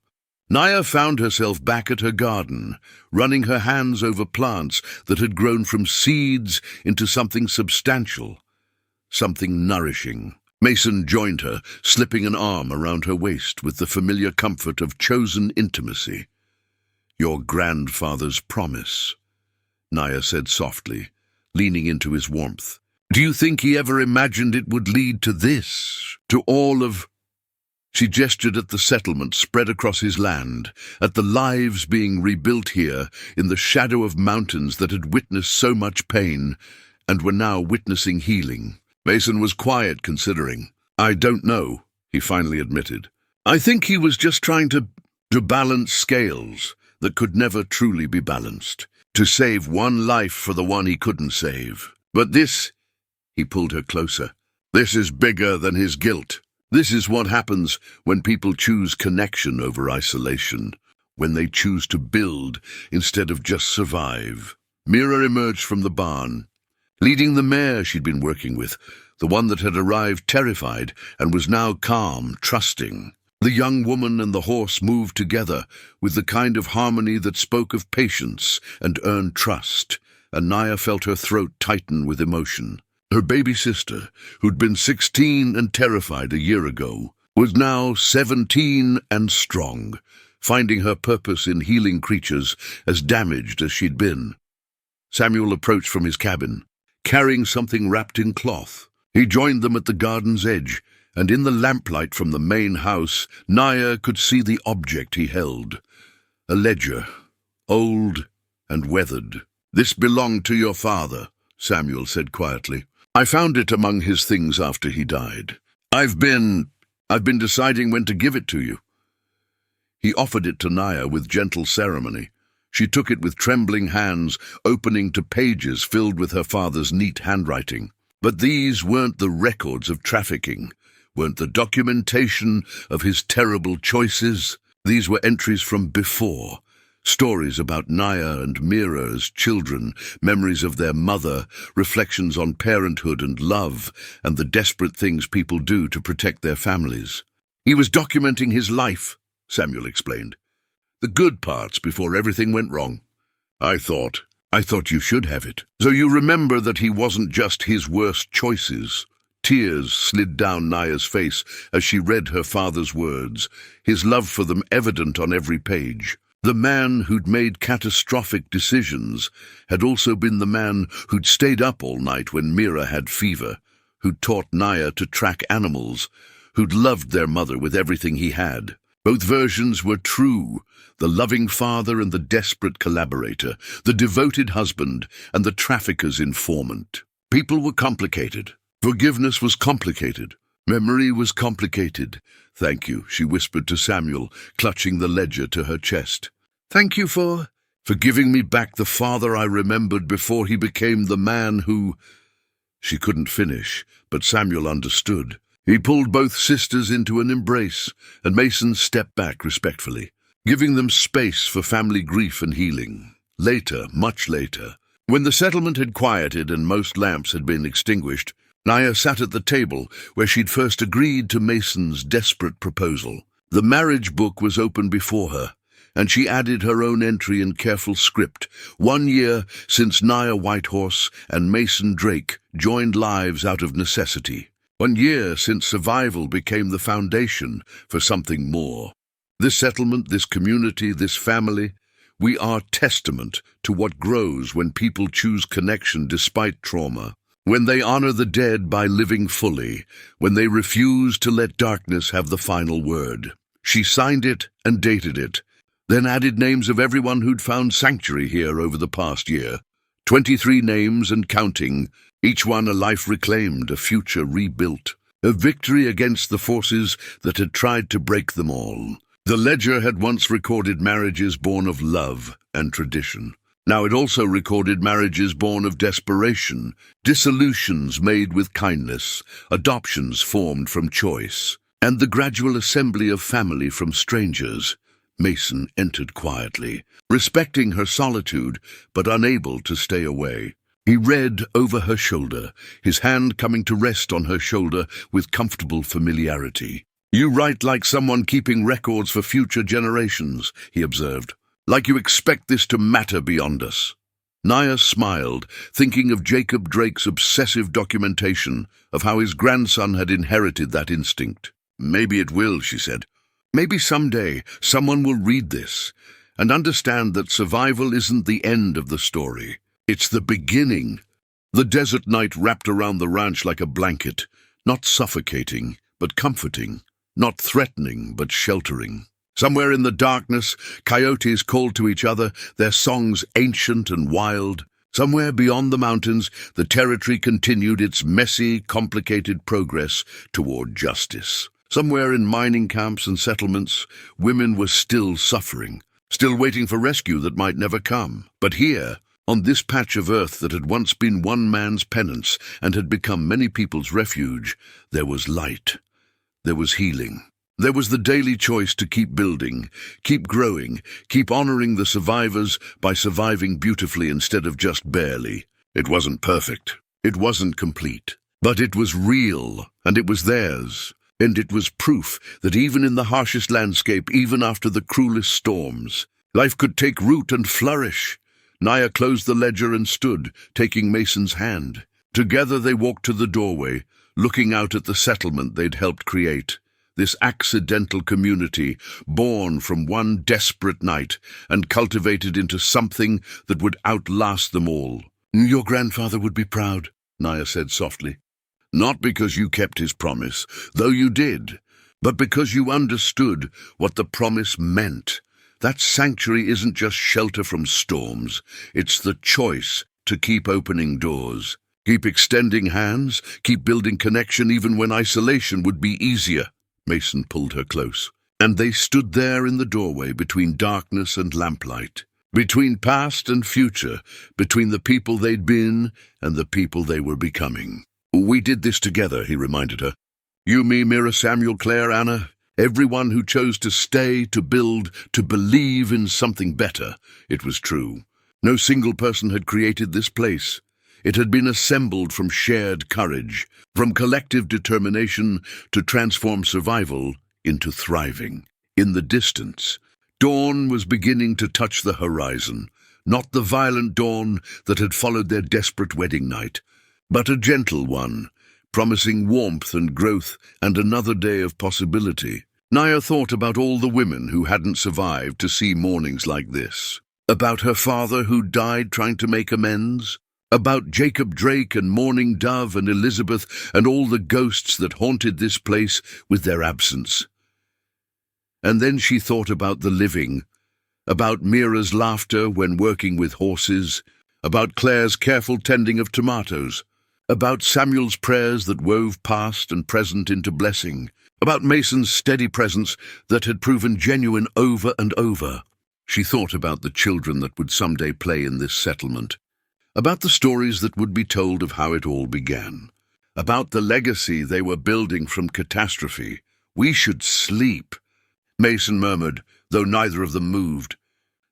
Naya found herself back at her garden, running her hands over plants that had grown from seeds into something substantial, something nourishing. Mason joined her, slipping an arm around her waist with the familiar comfort of chosen intimacy. "Your grandfather's promise," Naya said softly, leaning into his warmth. "Do you think he ever imagined it would lead to this, to all of—" She gestured at the settlement spread across his land, at the lives being rebuilt here in the shadow of mountains that had witnessed so much pain and were now witnessing healing. Mason was quiet, considering. "I don't know," he finally admitted. "I think he was just trying to balance scales that could never truly be balanced, to save one life for the one he couldn't save. But this," he pulled her closer, "this is bigger than his guilt." This is what happens when people choose connection over isolation, when they choose to build instead of just survive. Mira emerged from the barn, leading the mare she'd been working with, the one that had arrived terrified and was now calm, trusting. The young woman and the horse moved together with the kind of harmony that spoke of patience and earned trust, and Naya felt her throat tighten with emotion. Her baby sister, who'd been 16 and terrified a year ago, was now 17 and strong, finding her purpose in healing creatures as damaged as she'd been. Samuel approached from his cabin, carrying something wrapped in cloth. He joined them at the garden's edge, and in the lamplight from the main house, Naya could see the object he held. A ledger, old and weathered. "This belonged to your father," Samuel said quietly. "I found it among his things after he died. I've been deciding when to give it to you." He offered it to Naya with gentle ceremony. She took it with trembling hands, opening to pages filled with her father's neat handwriting. But these weren't the records of trafficking, weren't the documentation of his terrible choices. These were entries from before, stories about Naya and Mira as children, memories of their mother, reflections on parenthood and love, and the desperate things people do to protect their families. He was documenting his life, Samuel explained. The good parts before everything went wrong. I thought you should have it. So you remember that he wasn't just his worst choices. Tears slid down Naya's face as she read her father's words, his love for them evident on every page. The man who'd made catastrophic decisions had also been the man who'd stayed up all night when Mira had fever, who'd taught Naya to track animals, who'd loved their mother with everything he had. Both versions were true, the loving father and the desperate collaborator, the devoted husband and the trafficker's informant. People were complicated. Forgiveness was complicated. Memory was complicated. "Thank you," she whispered to Samuel, clutching the ledger to her chest. "Thank you for giving me back the father I remembered before he became the man who—" She couldn't finish, but Samuel understood. He pulled both sisters into an embrace, and Mason stepped back respectfully, giving them space for family grief and healing. Later, much later, when the settlement had quieted and most lamps had been extinguished, Naya sat at the table where she'd first agreed to Mason's desperate proposal. The marriage book was open before her, and she added her own entry in careful script. 1 year since Naya Whitehorse and Mason Drake joined lives out of necessity. 1 year since survival became the foundation for something more. This settlement, this community, this family, we are testament to what grows when people choose connection despite trauma, when they honor the dead by living fully, when they refuse to let darkness have the final word. She signed it and dated it, then added names of everyone who'd found sanctuary here over the past year. 23 names and counting, each one a life reclaimed, a future rebuilt, a victory against the forces that had tried to break them all. The ledger had once recorded marriages born of love and tradition. Now it also recorded marriages born of desperation, dissolutions made with kindness, adoptions formed from choice, and the gradual assembly of family from strangers. Mason entered quietly, respecting her solitude, but unable to stay away. He read over her shoulder, his hand coming to rest on her shoulder with comfortable familiarity. "You write like someone keeping records for future generations," he observed. "Like you expect this to matter beyond us." Naya smiled, thinking of Jacob Drake's obsessive documentation of how his grandson had inherited that instinct. "Maybe it will," she said. "Maybe someday someone will read this and understand that survival isn't the end of the story. It's the beginning." The desert night wrapped around the ranch like a blanket, not suffocating, but comforting, not threatening, but sheltering. Somewhere in the darkness, coyotes called to each other, their songs ancient and wild. Somewhere beyond the mountains, the territory continued its messy, complicated progress toward justice. Somewhere in mining camps and settlements, women were still suffering, still waiting for rescue that might never come. But here, on this patch of earth that had once been one man's penance and had become many people's refuge, there was light. There was healing. There was the daily choice to keep building, keep growing, keep honoring the survivors by surviving beautifully instead of just barely. It wasn't perfect. It wasn't complete. But it was real, and it was theirs. And it was proof that even in the harshest landscape, even after the cruelest storms, life could take root and flourish. Naya closed the ledger and stood, taking Mason's hand. Together they walked to the doorway, looking out at the settlement they'd helped create. This accidental community, born from one desperate night and cultivated into something that would outlast them all. "Your grandfather would be proud," Naya said softly. "Not because you kept his promise, though you did, but because you understood what the promise meant. That sanctuary isn't just shelter from storms, it's the choice to keep opening doors, keep extending hands, keep building connection even when isolation would be easier." Mason pulled her close, and they stood there in the doorway between darkness and lamplight, between past and future, between the people they'd been and the people they were becoming. "We did this together," he reminded her. "You, me, Mira, Samuel, Claire, Anna, everyone who chose to stay, to build, to believe in something better." It was true. No single person had created this place. It had been assembled from shared courage, from collective determination to transform survival into thriving. In the distance, dawn was beginning to touch the horizon, not the violent dawn that had followed their desperate wedding night, but a gentle one, promising warmth and growth and another day of possibility. Naya thought about all the women who hadn't survived to see mornings like this, about her father who died trying to make amends, about Jacob Drake and Mourning Dove and Elizabeth and all the ghosts that haunted this place with their absence. And then she thought about the living, about Mira's laughter when working with horses, about Claire's careful tending of tomatoes, about Samuel's prayers that wove past and present into blessing, about Mason's steady presence that had proven genuine over and over. She thought about the children that would someday play in this settlement, about the stories that would be told of how it all began, about the legacy they were building from catastrophe. "We should sleep," Mason murmured, though neither of them moved.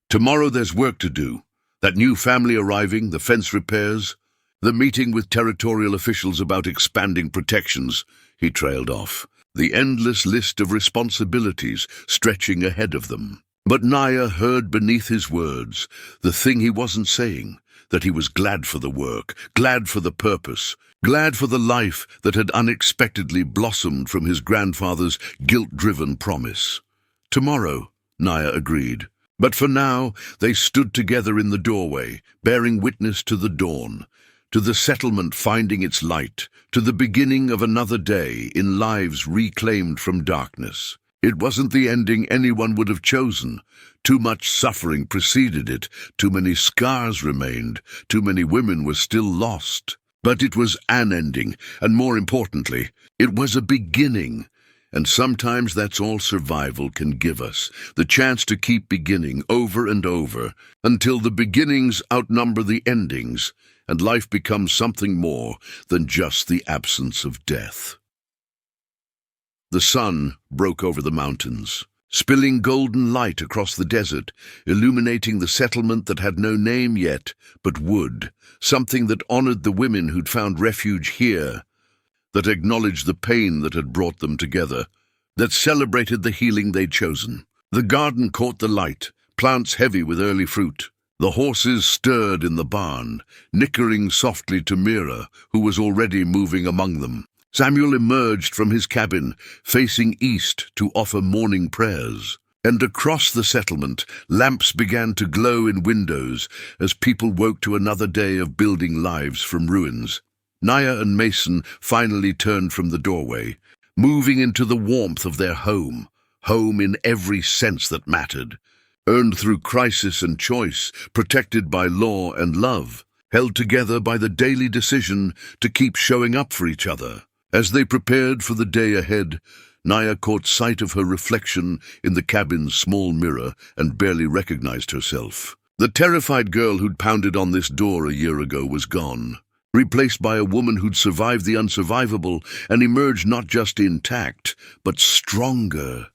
"Tomorrow there's work to do. That new family arriving, the fence repairs, the meeting with territorial officials about expanding protections." He trailed off, the endless list of responsibilities stretching ahead of them. But Naya heard beneath his words the thing he wasn't saying, that he was glad for the work, glad for the purpose, glad for the life that had unexpectedly blossomed from his grandfather's guilt-driven promise. "Tomorrow," Naya agreed. But for now, they stood together in the doorway, bearing witness to the dawn, to the settlement finding its light, to the beginning of another day in lives reclaimed from darkness. It wasn't the ending anyone would have chosen. Too much suffering preceded it, too many scars remained, too many women were still lost. But it was an ending, and more importantly, it was a beginning. And sometimes that's all survival can give us, the chance to keep beginning over and over, until the beginnings outnumber the endings, and life becomes something more than just the absence of death. The sun broke over the mountains, spilling golden light across the desert, illuminating the settlement that had no name yet, but would, something that honored the women who'd found refuge here, that acknowledged the pain that had brought them together, that celebrated the healing they'd chosen. The garden caught the light, plants heavy with early fruit. The horses stirred in the barn, nickering softly to Mira, who was already moving among them. Samuel emerged from his cabin, facing east to offer morning prayers. And across the settlement, lamps began to glow in windows as people woke to another day of building lives from ruins. Naya and Mason finally turned from the doorway, moving into the warmth of their home, home in every sense that mattered, earned through crisis and choice, protected by law and love, held together by the daily decision to keep showing up for each other. As they prepared for the day ahead, Naya caught sight of her reflection in the cabin's small mirror and barely recognized herself. The terrified girl who'd pounded on this door a year ago was gone. replaced by a woman who'd survived the unsurvivable and emerged not just intact, but stronger.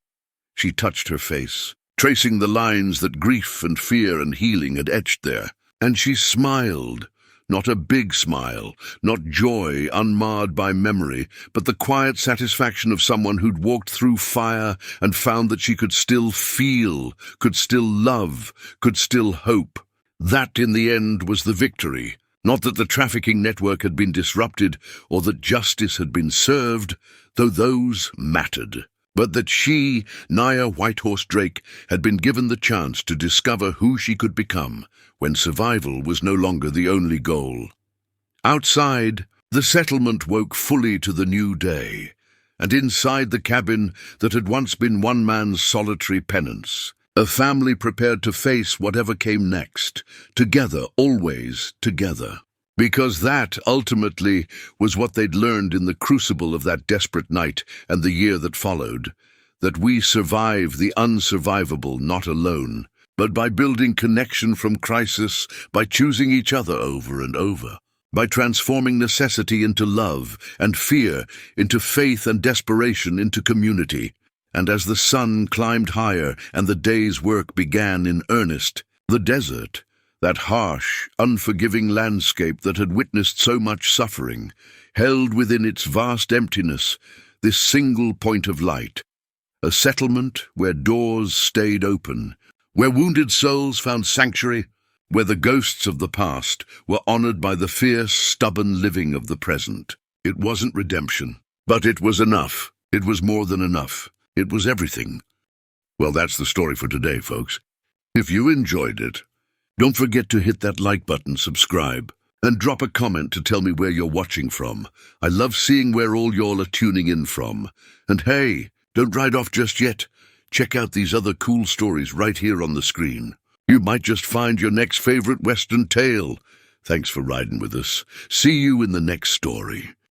She touched her face, tracing the lines that grief and fear and healing had etched there, and she smiled. Not a big smile, not joy unmarred by memory, but the quiet satisfaction of someone who'd walked through fire and found that she could still feel, could still love, could still hope. That, in the end, was the victory. Not that the trafficking network had been disrupted or that justice had been served, though those mattered, but that she, Naya Whitehorse Drake, had been given the chance to discover who she could become when survival was no longer the only goal. Outside, the settlement woke fully to the new day, and inside the cabin that had once been one man's solitary penance, a family prepared to face whatever came next, together, always together. Because that, ultimately, was what they'd learned in the crucible of that desperate night and the year that followed, that we survive the unsurvivable not alone, but by building connection from crisis, by choosing each other over and over, by transforming necessity into love and fear, into faith and desperation, into community. And as the sun climbed higher and the day's work began in earnest, the desert, that harsh, unforgiving landscape that had witnessed so much suffering, held within its vast emptiness this single point of light, a settlement where doors stayed open, where wounded souls found sanctuary, where the ghosts of the past were honored by the fierce, stubborn living of the present. It wasn't redemption, but it was enough. It was more than enough. It was everything. Well, that's the story for today, folks. If you enjoyed it, don't forget to hit that like button, subscribe, and drop a comment to tell me where you're watching from. I love seeing where all y'all are tuning in from. And hey, don't ride off just yet. Check out these other cool stories right here on the screen. You might just find your next favorite Western tale. Thanks for riding with us. See you in the next story.